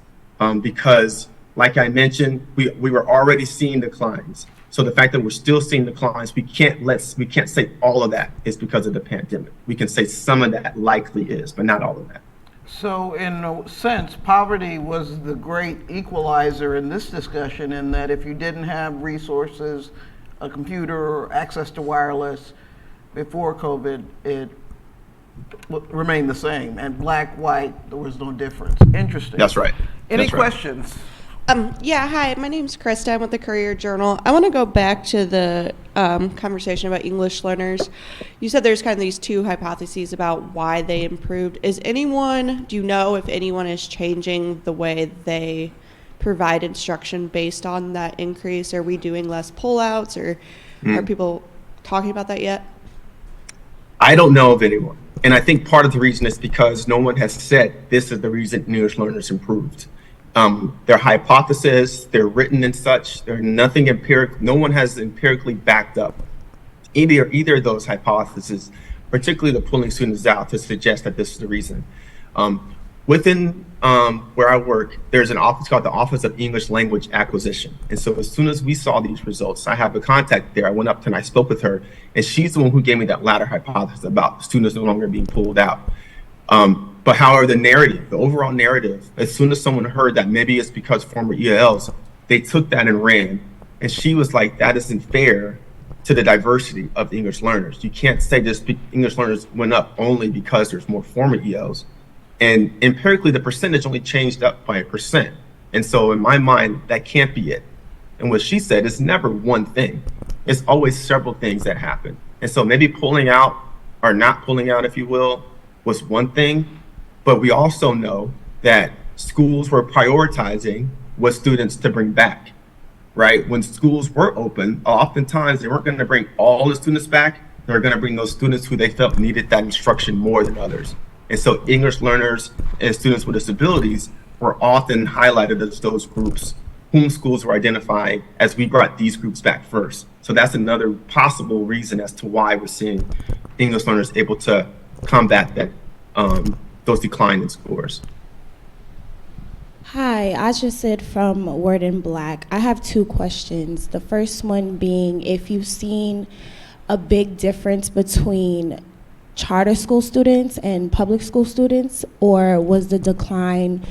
Because like I mentioned, we were already seeing declines. So the fact that we're still seeing declines, we can't say all of that is because of the pandemic. We can say some of that likely is, but not all of that. So in a sense, poverty was the great equalizer in this discussion, in that if you didn't have resources, a computer, or access to wireless before COVID, it remained the same. And Black, white, there was no difference. Interesting. That's right. Any questions? Yeah, hi, my name's Krista. I'm with the Courier Journal. I want to go back to the conversation about English learners. You said there's kind of these 2 hypotheses about why they improved. Do you know if anyone is changing the way they provide instruction based on that increase? Are we doing less pullouts, or are people talking about that yet? I don't know of anyone. And I think part of the reason is because no one has said this is the reason English learners improved. Their hypothesis, they're written and such, there's nothing empirical, no one has empirically backed up either of those hypotheses, particularly the pulling students out, to suggest that this is the reason. Within where I work, there's an office called the Office of English Language Acquisition. And so as soon as we saw these results, I have a contact there. I went up and I spoke with her, and she's the one who gave me that latter hypothesis about students no longer being pulled out. But however, the overall narrative, as soon as someone heard that maybe it's because former ELs, they took that and ran. And she was like, that isn't fair to the diversity of English learners. You can't say just English learners went up only because there's more former ELs. And empirically, the percentage only changed up by 1%. And so in my mind, that can't be it. And what she said is never one thing. It's always several things that happen. And so maybe pulling out, or not pulling out, if you will, was one thing. But we also know that schools were prioritizing what students to bring back, right? When schools were open, oftentimes they weren't going to bring all the students back. They were going to bring those students who they felt needed that instruction more than others. And so English learners and students with disabilities were often highlighted as those groups whom schools were identifying as we brought these groups back first. So that's another possible reason as to why we're seeing English learners able to combat that those declining scores. Hi, Aja Sid from Word in Black. I have two questions. The first one being if you've seen a big difference between charter school students and public school students, or was the decline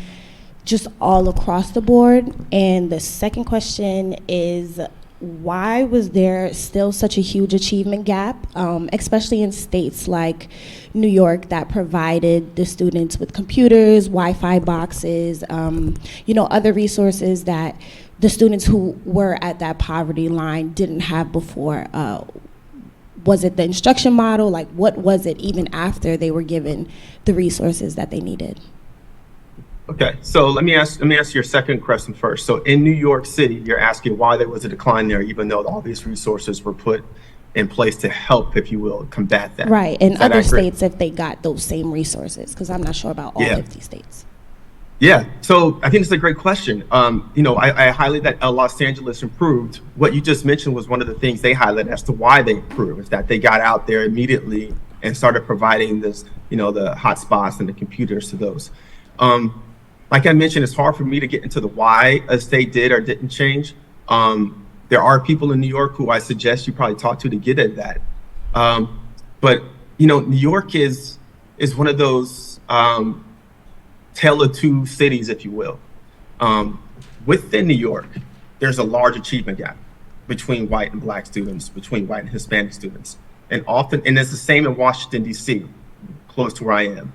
just all across the board? And the second question is, why was there still such a huge achievement gap, especially in states like New York that provided the students with computers, Wi-Fi boxes, other resources that the students who were at that poverty line didn't have before? Was it the instruction model? Like, what was it even after they were given the resources that they needed? Okay, so let me ask your second question first. So in New York City, you're asking why there was a decline there, even though all these resources were put in place to help, if you will, combat that. Right, and other accurate? states, if they got those same resources, because I'm not sure about all 50 states. Yeah, so I think it's a great question. I highlight that Los Angeles improved. What you just mentioned was one of the things they highlighted as to why they improved, is that they got out there immediately and started providing this, the hotspots and the computers to those. Like I mentioned, it's hard for me to get into the why a state did or didn't change. There are people in New York who I suggest you probably talk to get at that. But New York is one of those tale of two cities, if you will. Within New York, there's a large achievement gap between white and black students, between white and Hispanic students. And it's the same in Washington, D.C., close to where I am.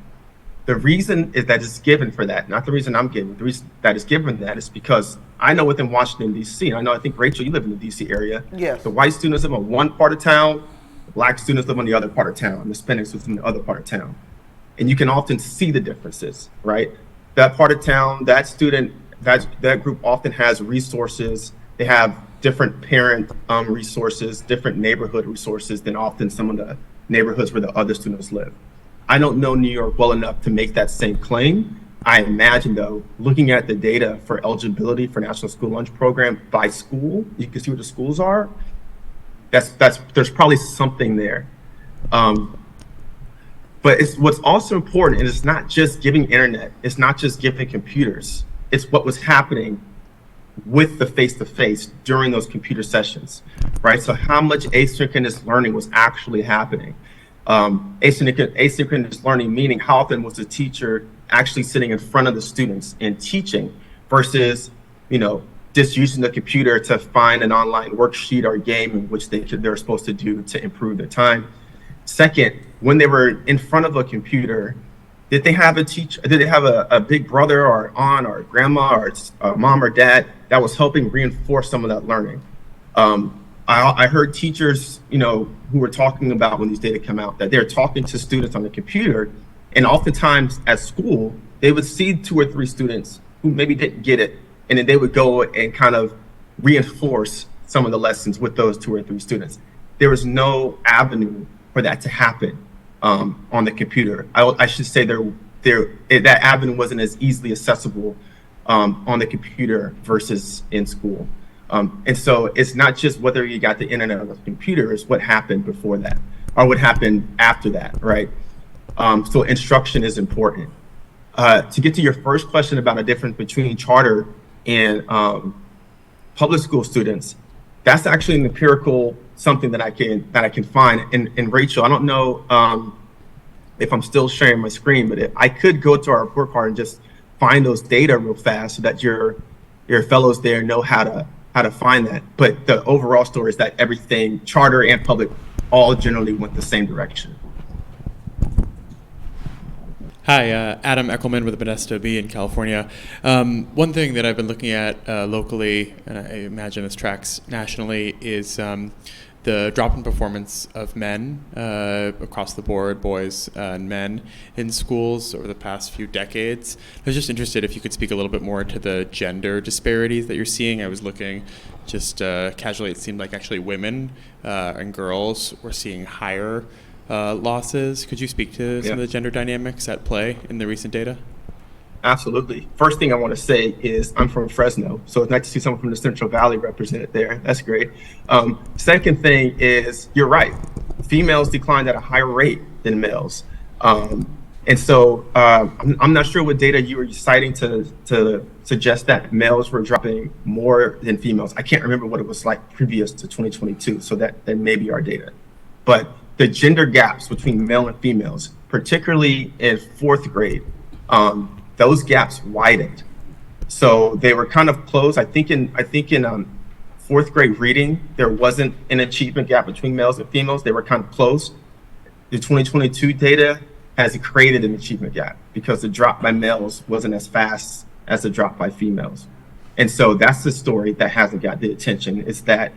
The reason is that it's given for that, not the reason I'm giving. The reason that is given that is because I know within Washington, D.C., I think, Rachel, you live in the D.C. area. Yes. The white students live in one part of town, the black students live on the other part of town, and the Hispanics live in the other part of town. And you can often see the differences, right? That part of town, that student, that group often has resources. They have different parent resources, different neighborhood resources than often some of the neighborhoods where the other students live. I don't know New York well enough to make that same claim. I imagine, though, looking at the data for eligibility for National School Lunch Program by school, you can see what the schools are. There's probably something there. But what's also important, and it's not just giving internet, it's not just giving computers, it's what was happening with the face-to-face during those computer sessions, right? So how much asynchronous learning was actually happening? Asynchronous learning, meaning how often was the teacher actually sitting in front of the students and teaching versus, just using the computer to find an online worksheet or game in which they're supposed to do to improve their time. Second, when they were in front of a computer, did they have a teacher? Did they have a big brother or aunt or grandma or mom or dad that was helping reinforce some of that learning? I heard teachers, who were talking about when these data come out, that they're talking to students on the computer, and oftentimes at school, they would see 2 or 3 students who maybe didn't get it, and then they would go and kind of reinforce some of the lessons with those 2 or 3 students. There was no avenue for that to happen on the computer. I should say that avenue wasn't as easily accessible on the computer versus in school. And so it's not just whether you got the internet or the computer, it's what happened before that or what happened after that, right? So instruction is important. To get to your first question about a difference between charter and public school students, that's actually an empirical something that I can find. And Rachel, I don't know if I'm still sharing my screen, but I could go to our report card and just find those data real fast so that your fellows there know how to find that. But the overall story is that everything, charter and public, all generally went the same direction. Hi, Adam Eckelman with Modesto B in California. One thing that I've been looking at locally, and I imagine this tracks nationally, is the drop in performance of men across the board, boys and men in schools over the past few decades. I was just interested if you could speak a little bit more to the gender disparities that you're seeing. I was looking just casually, it seemed like actually women and girls were seeing higher losses. Could you speak to some of the gender dynamics at play in the recent data? Absolutely. First thing I want to say is I'm from Fresno, so it's nice to see someone from the Central Valley represented there. That's great. Second thing is, you're right. Females declined at a higher rate than males. And so I'm not sure what data you were citing to suggest that males were dropping more than females. I can't remember what it was like previous to 2022, so that may be our data. But the gender gaps between male and females, particularly in fourth grade, those gaps widened. So they were kind of closed. I think in fourth grade reading, there wasn't an achievement gap between males and females. They were kind of closed. The 2022 data has created an achievement gap because the drop by males wasn't as fast as the drop by females. And so that's the story that hasn't got the attention, is that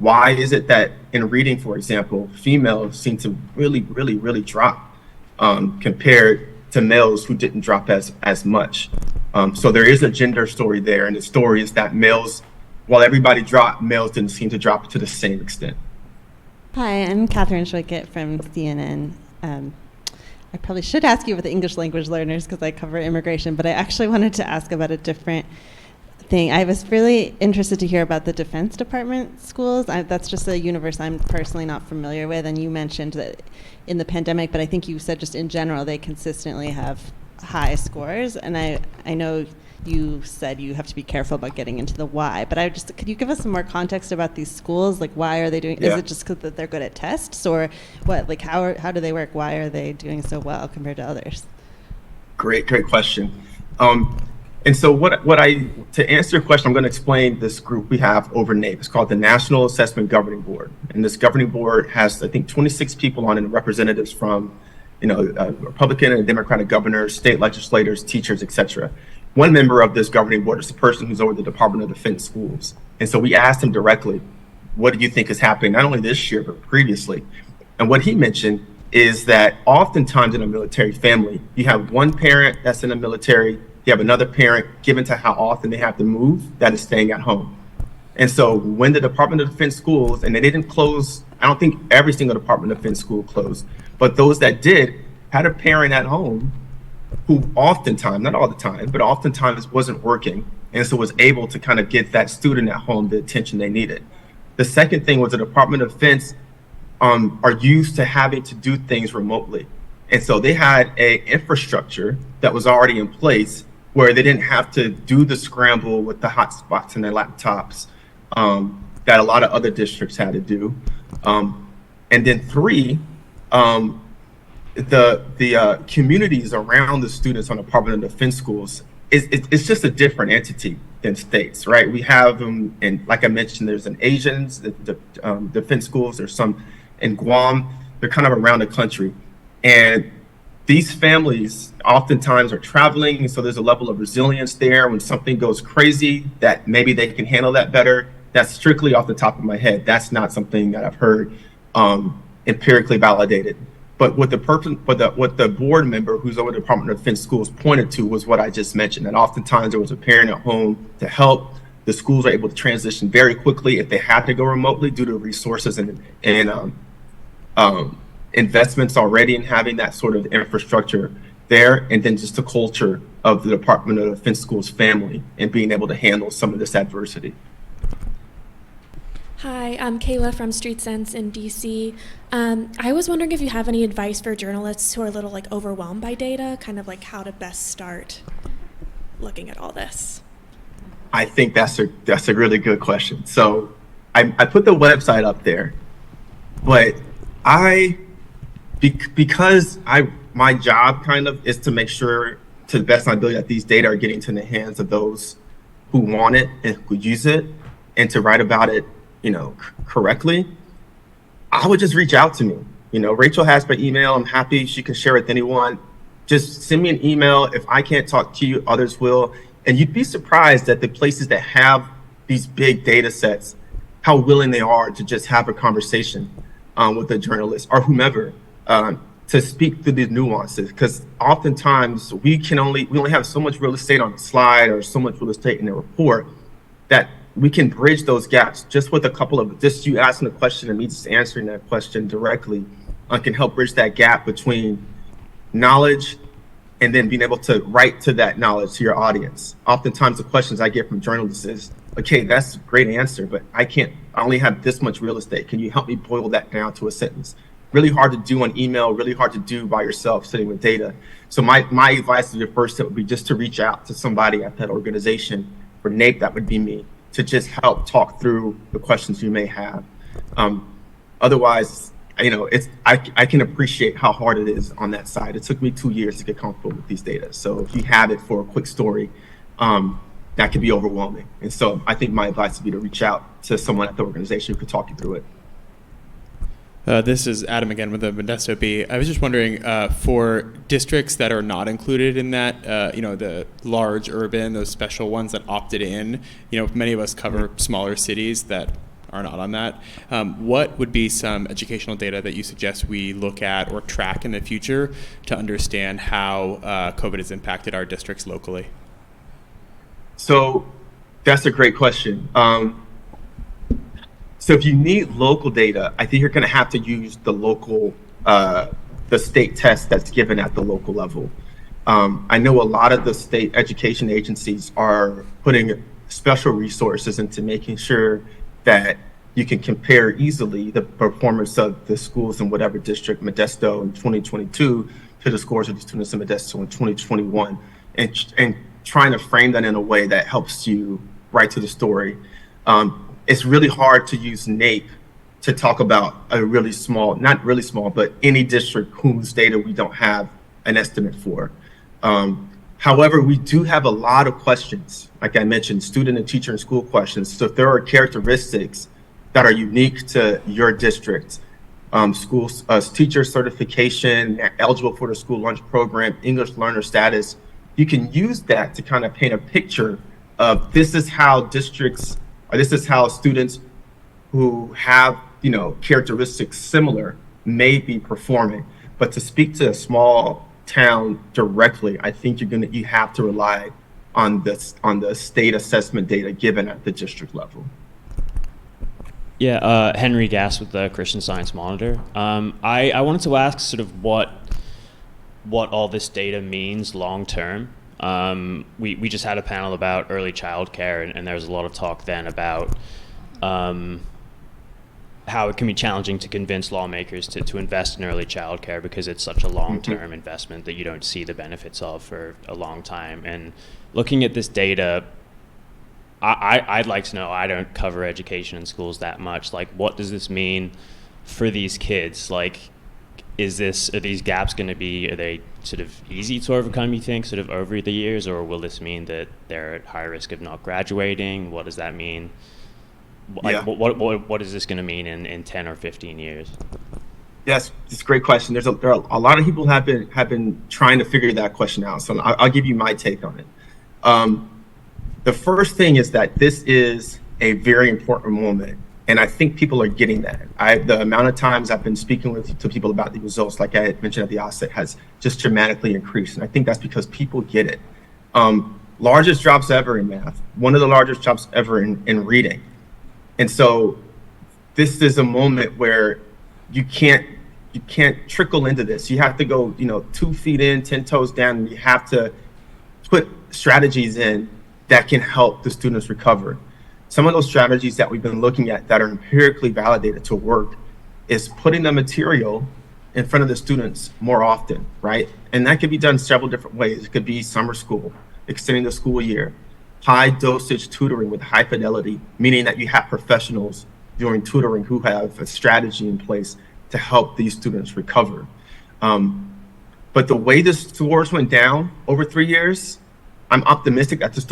why is it that in reading, for example, females seem to really drop compared to males who didn't drop as much. So there is a gender story there, and the story is that males, while everybody dropped, males didn't seem to drop to the same extent. Hi, I'm Catherine Schwickett from CNN. I probably should ask you about the English language learners because I cover immigration, but I actually wanted to ask about a different thing. I was really interested to hear about the Defense Department schools. That's just a universe I'm personally not familiar with, and you mentioned that in the pandemic, but I think you said just in general they consistently have high scores, and I know you said you have to be careful about getting into the why, but could you give us some more context about these schools? Like, why are they doing, is it just because that they're good at tests, or what, like how do they work? Why are they doing so well compared to others? Great question. And so to answer your question, I'm going to explain this group we have over NAEP. It's called the National Assessment Governing Board. And this governing board has, I think, 26 people on it, representatives from, Republican and Democratic governors, state legislators, teachers, etc. One member of this governing board is the person who's over the Department of Defense schools. And so we asked him directly, what do you think is happening, not only this year, but previously? And what he mentioned is that oftentimes in a military family, you have one parent that's in the military, you have another parent, given to how often they have to move, that is staying at home. And so when the Department of Defense schools, and they didn't close, I don't think every single Department of Defense school closed, but those that did had a parent at home who oftentimes, not all the time, but oftentimes wasn't working, and so was able to kind of get that student at home the attention they needed. The second thing was the Department of Defense are used to having to do things remotely. And so they had a infrastructure that was already in place where they didn't have to do the scramble with the hotspots in their laptops that a lot of other districts had to do. And then three, the communities around the students on Department of Defense schools, it's just a different entity than states, right? We have them, and like I mentioned, there's an Asians, the defense schools, there's some in Guam, they're kind of around the country. And these families oftentimes are traveling, and so there's a level of resilience there. When something goes crazy, that maybe they can handle that better. That's strictly off the top of my head. That's not something that I've heard empirically validated. But what the board member who's over the Department of Defense schools pointed to was what I just mentioned, that oftentimes there was a parent at home to help. The schools are able to transition very quickly if they had to go remotely due to resources and investments already in having that sort of infrastructure there, and then just the culture of the Department of Defense schools family and being able to handle some of this adversity. Hi, I'm Kayla from Street Sense in DC. I was wondering if you have any advice for journalists who are a little overwhelmed by data, kind of like how to best start looking at all this. I think that's a really good question. So I put the website up there, but because my job kind of is to make sure to the best of my ability that these data are getting to the hands of those who want it and who use it, and to write about it correctly, I would just reach out to me. Rachel has my email. I'm happy she can share it with anyone. Just send me an email. If I can't talk to you, others will. And you'd be surprised at the places that have these big data sets how willing they are to just have a conversation with a journalist or whomever to speak through these nuances. Because oftentimes we only have so much real estate on a slide or so much real estate in a report that we can bridge those gaps just with a couple of, just you asking a question and me just answering that question directly can help bridge that gap between knowledge and then being able to write to that knowledge to your audience. Oftentimes the questions I get from journalists is, okay, that's a great answer, but I only have this much real estate. Can you help me boil that down to a sentence? Really hard to do on email, really hard to do by yourself sitting with data. So my advice to the first step would be just to reach out to somebody at that organization. For NAEP, that would be me, to just help talk through the questions you may have. Otherwise, I can appreciate how hard it is on that side. It took me 2 years to get comfortable with these data. So if you have it for a quick story, that can be overwhelming. And so I think my advice would be to reach out to someone at the organization who could talk you through it. This is Adam again with the Modesto Bee. I was just wondering, for districts that are not included in that, the large urban, those special ones that opted in, many of us cover smaller cities that are not on that. What would be some educational data that you suggest we look at or track in the future to understand how COVID has impacted our districts locally? So that's a great question. So if you need local data, I think you're going to have to use the local, the state test that's given at the local level. I know a lot of the state education agencies are putting special resources into making sure that you can compare easily the performance of the schools in whatever district, Modesto in 2022, to the scores of the students in Modesto in 2021, and trying to frame that in a way that helps you write to the story. It's really hard to use NAEP to talk about a really small, not really small, but any district whose data we don't have an estimate for. However, we do have a lot of questions, like I mentioned, student and teacher and school questions. So if there are characteristics that are unique to your district, schools, teacher certification, eligible for the school lunch program, English learner status, you can use that to kind of paint a picture of this is how districts, or this is how students who have, characteristics similar may be performing. But to speak to a small town directly, I think you have to rely on the state assessment data given at the district level. Yeah, Henry Gass with the Christian Science Monitor. I wanted to ask sort of what all this data means long term. We just had a panel about early child care, and there was a lot of talk then about how it can be challenging to convince lawmakers to invest in early child care because it's such a long-term investment that you don't see the benefits of for a long time. And looking at this data, I'd like to know, I don't cover education in schools that much, like what does this mean for these kids? Like, are these gaps are they sort of easy to overcome, you think, sort of over the years, or will this mean that they're at high risk of not graduating? What does that mean? Like, yeah. What is this going to mean in 10 or 15 years? Yes, it's a great question. There are a lot of people have been trying to figure that question out. So I'll give you my take on it. The first thing is that this is a very important moment. And I think people are getting that. The amount of times I've been speaking to people about the results, like I had mentioned at the outset, has just dramatically increased. And I think that's because people get it. Largest drops ever in math, one of the largest drops ever in reading. And so this is a moment where you can't trickle into this. You have to go, 2 feet in, 10 toes down, and you have to put strategies in that can help the students recover. Some of those strategies that we've been looking at that are empirically validated to work is putting the material in front of the students more often, right? And that could be done several different ways. It could be summer school, extending the school year, high dosage tutoring with high fidelity, meaning that you have professionals doing tutoring who have a strategy in place to help these students recover. But the way the scores went down over 3 years, I'm optimistic that the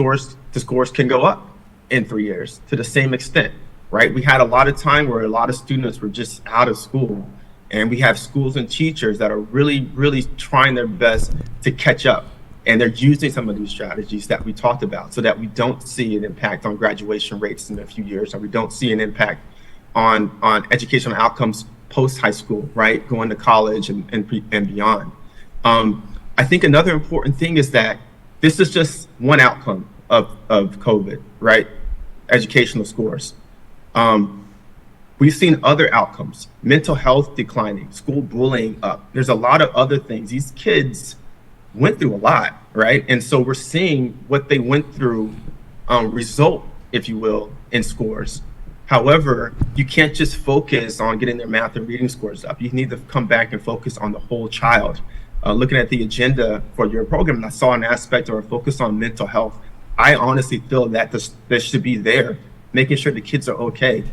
scores can go up in 3 years to the same extent, right? We had a lot of time where a lot of students were just out of school, and we have schools and teachers that are really, really trying their best to catch up And they're using some of these strategies that we talked about so that we don't see an impact on graduation rates in a few years, or we don't see an impact on educational outcomes post high school, right? Going to college and beyond. I think another important thing is that this is just one outcome of COVID, right? Educational scores. We've seen other outcomes, mental health declining, school bullying up. There's a lot of other things. These kids went through a lot, right? And so we're seeing what they went through result, if you will, in scores. However, you can't just focus on getting their math and reading scores up. You need to come back and focus on the whole child. Looking at the agenda for your program, I saw an aspect or a focus on mental health. I honestly feel that this should be there, making sure the kids are okay.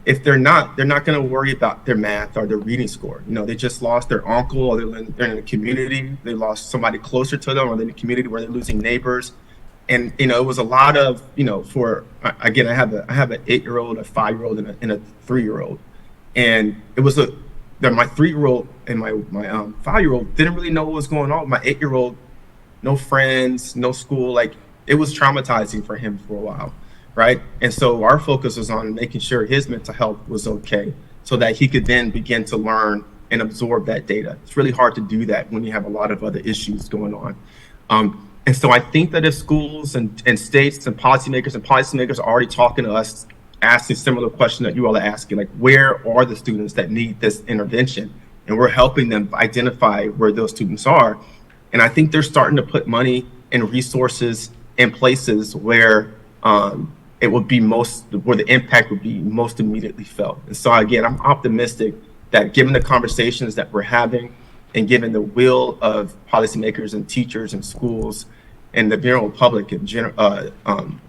If they're not going to worry about their math or their reading score. You know, they just lost their uncle, or they're in a community, they lost somebody closer to them, or they're in a community where they're losing neighbors. And, you know, it was a lot of, you know, again, I have an 8-year-old, a 5-year-old, and a 3-year-old. And it was my 3-year-old and my 5-year-old didn't really know what was going on. My 8-year-old, no friends, no school, like it was traumatizing for him for a while. Right. And so our focus was on making sure his mental health was okay so that he could then begin to learn and absorb that data. It's really hard to do that when you have a lot of other issues going on. And so I think that if schools and states and policymakers are already talking to us, asking similar question that you all are asking, like where are the students that need this intervention? And we're helping them identify where those students are. And I think they're starting to put money and resources in places where it would be where the impact would be most immediately felt. And so again, I'm optimistic that given the conversations that we're having and given the will of policymakers and teachers and schools and the general public in general,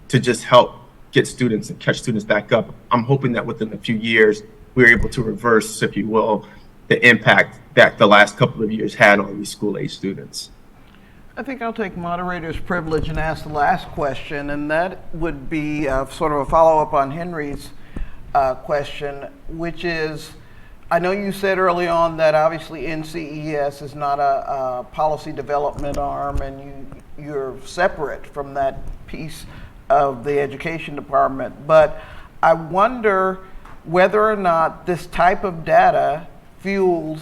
to just help get students and catch students back up, I'm hoping that within a few years, we're able to reverse, if you will, the impact that the last couple of years had on these school-age students. I think I'll take moderator's privilege and ask the last question, and that would be sort of a follow-up on Henry's question, which is, I know you said early on that obviously NCES is not a policy development arm, and you're separate from that piece of the education department, but I wonder whether or not this type of data fuels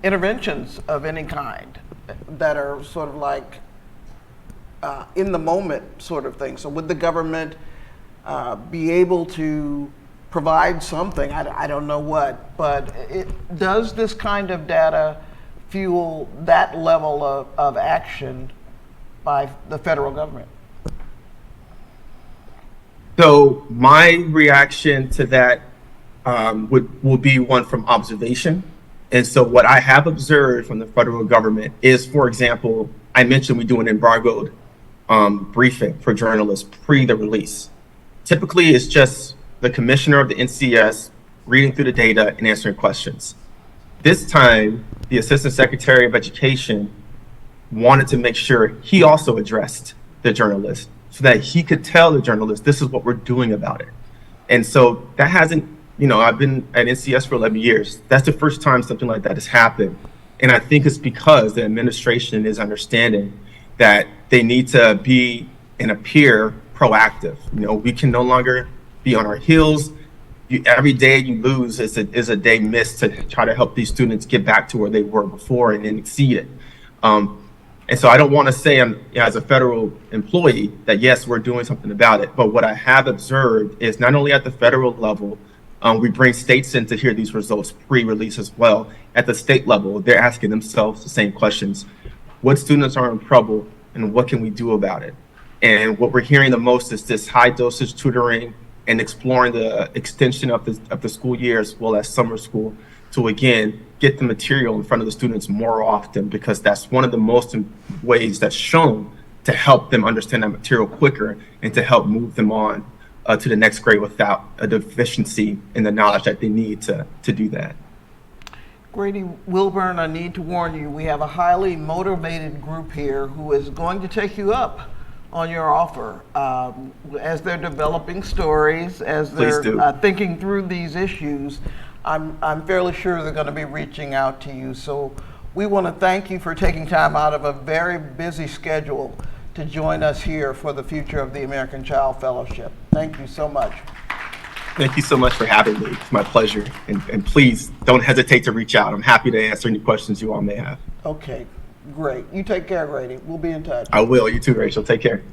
interventions of any kind that are sort of like in the moment sort of thing. So would the government be able to provide something, I don't know what, but does this kind of data fuel that level of action by the federal government? So my reaction to that will be one from observation. And so what I have observed from the federal government is, for example, I mentioned we do an embargoed briefing for journalists pre the release. Typically, it's just the commissioner of the NCES reading through the data and answering questions. This time, the Assistant Secretary of Education wanted to make sure he also addressed the journalist so that he could tell the journalist, this is what we're doing about it. And so that hasn't, I've been at NCES for 11 years. That's the first time something like that has happened. And I think it's because the administration is understanding that they need to be and appear proactive. We can no longer be on our heels. Every day you lose is a day missed to try to help these students get back to where they were before and then exceed it. And so I don't want to say as a federal employee that yes, we're doing something about it. But what I have observed is not only at the federal level, we bring states in to hear these results pre-release as well. At the state level, they're asking themselves the same questions. What students are in trouble and what can we do about it? And what we're hearing the most is this high dosage tutoring and exploring the extension of the school year as well as summer school to, again, get the material in front of the students more often, because that's one of the most ways that's shown to help them understand that material quicker and to help move them on to the next grade without a deficiency in the knowledge that they need to do that. Grady Wilburn, I need to warn you, we have a highly motivated group here who is going to take you up on your offer as they're developing stories, as they're thinking through these issues. I'm fairly sure they're going to be reaching out to you. So we want to thank you for taking time out of a very busy schedule to join us here for the Future of the American Child Fellowship. Thank you so much. Thank you so much for having me. It's my pleasure. And please don't hesitate to reach out. I'm happy to answer any questions you all may have. Okay, great. You take care, Grady. We'll be in touch. I will. You too, Rachel. Take care.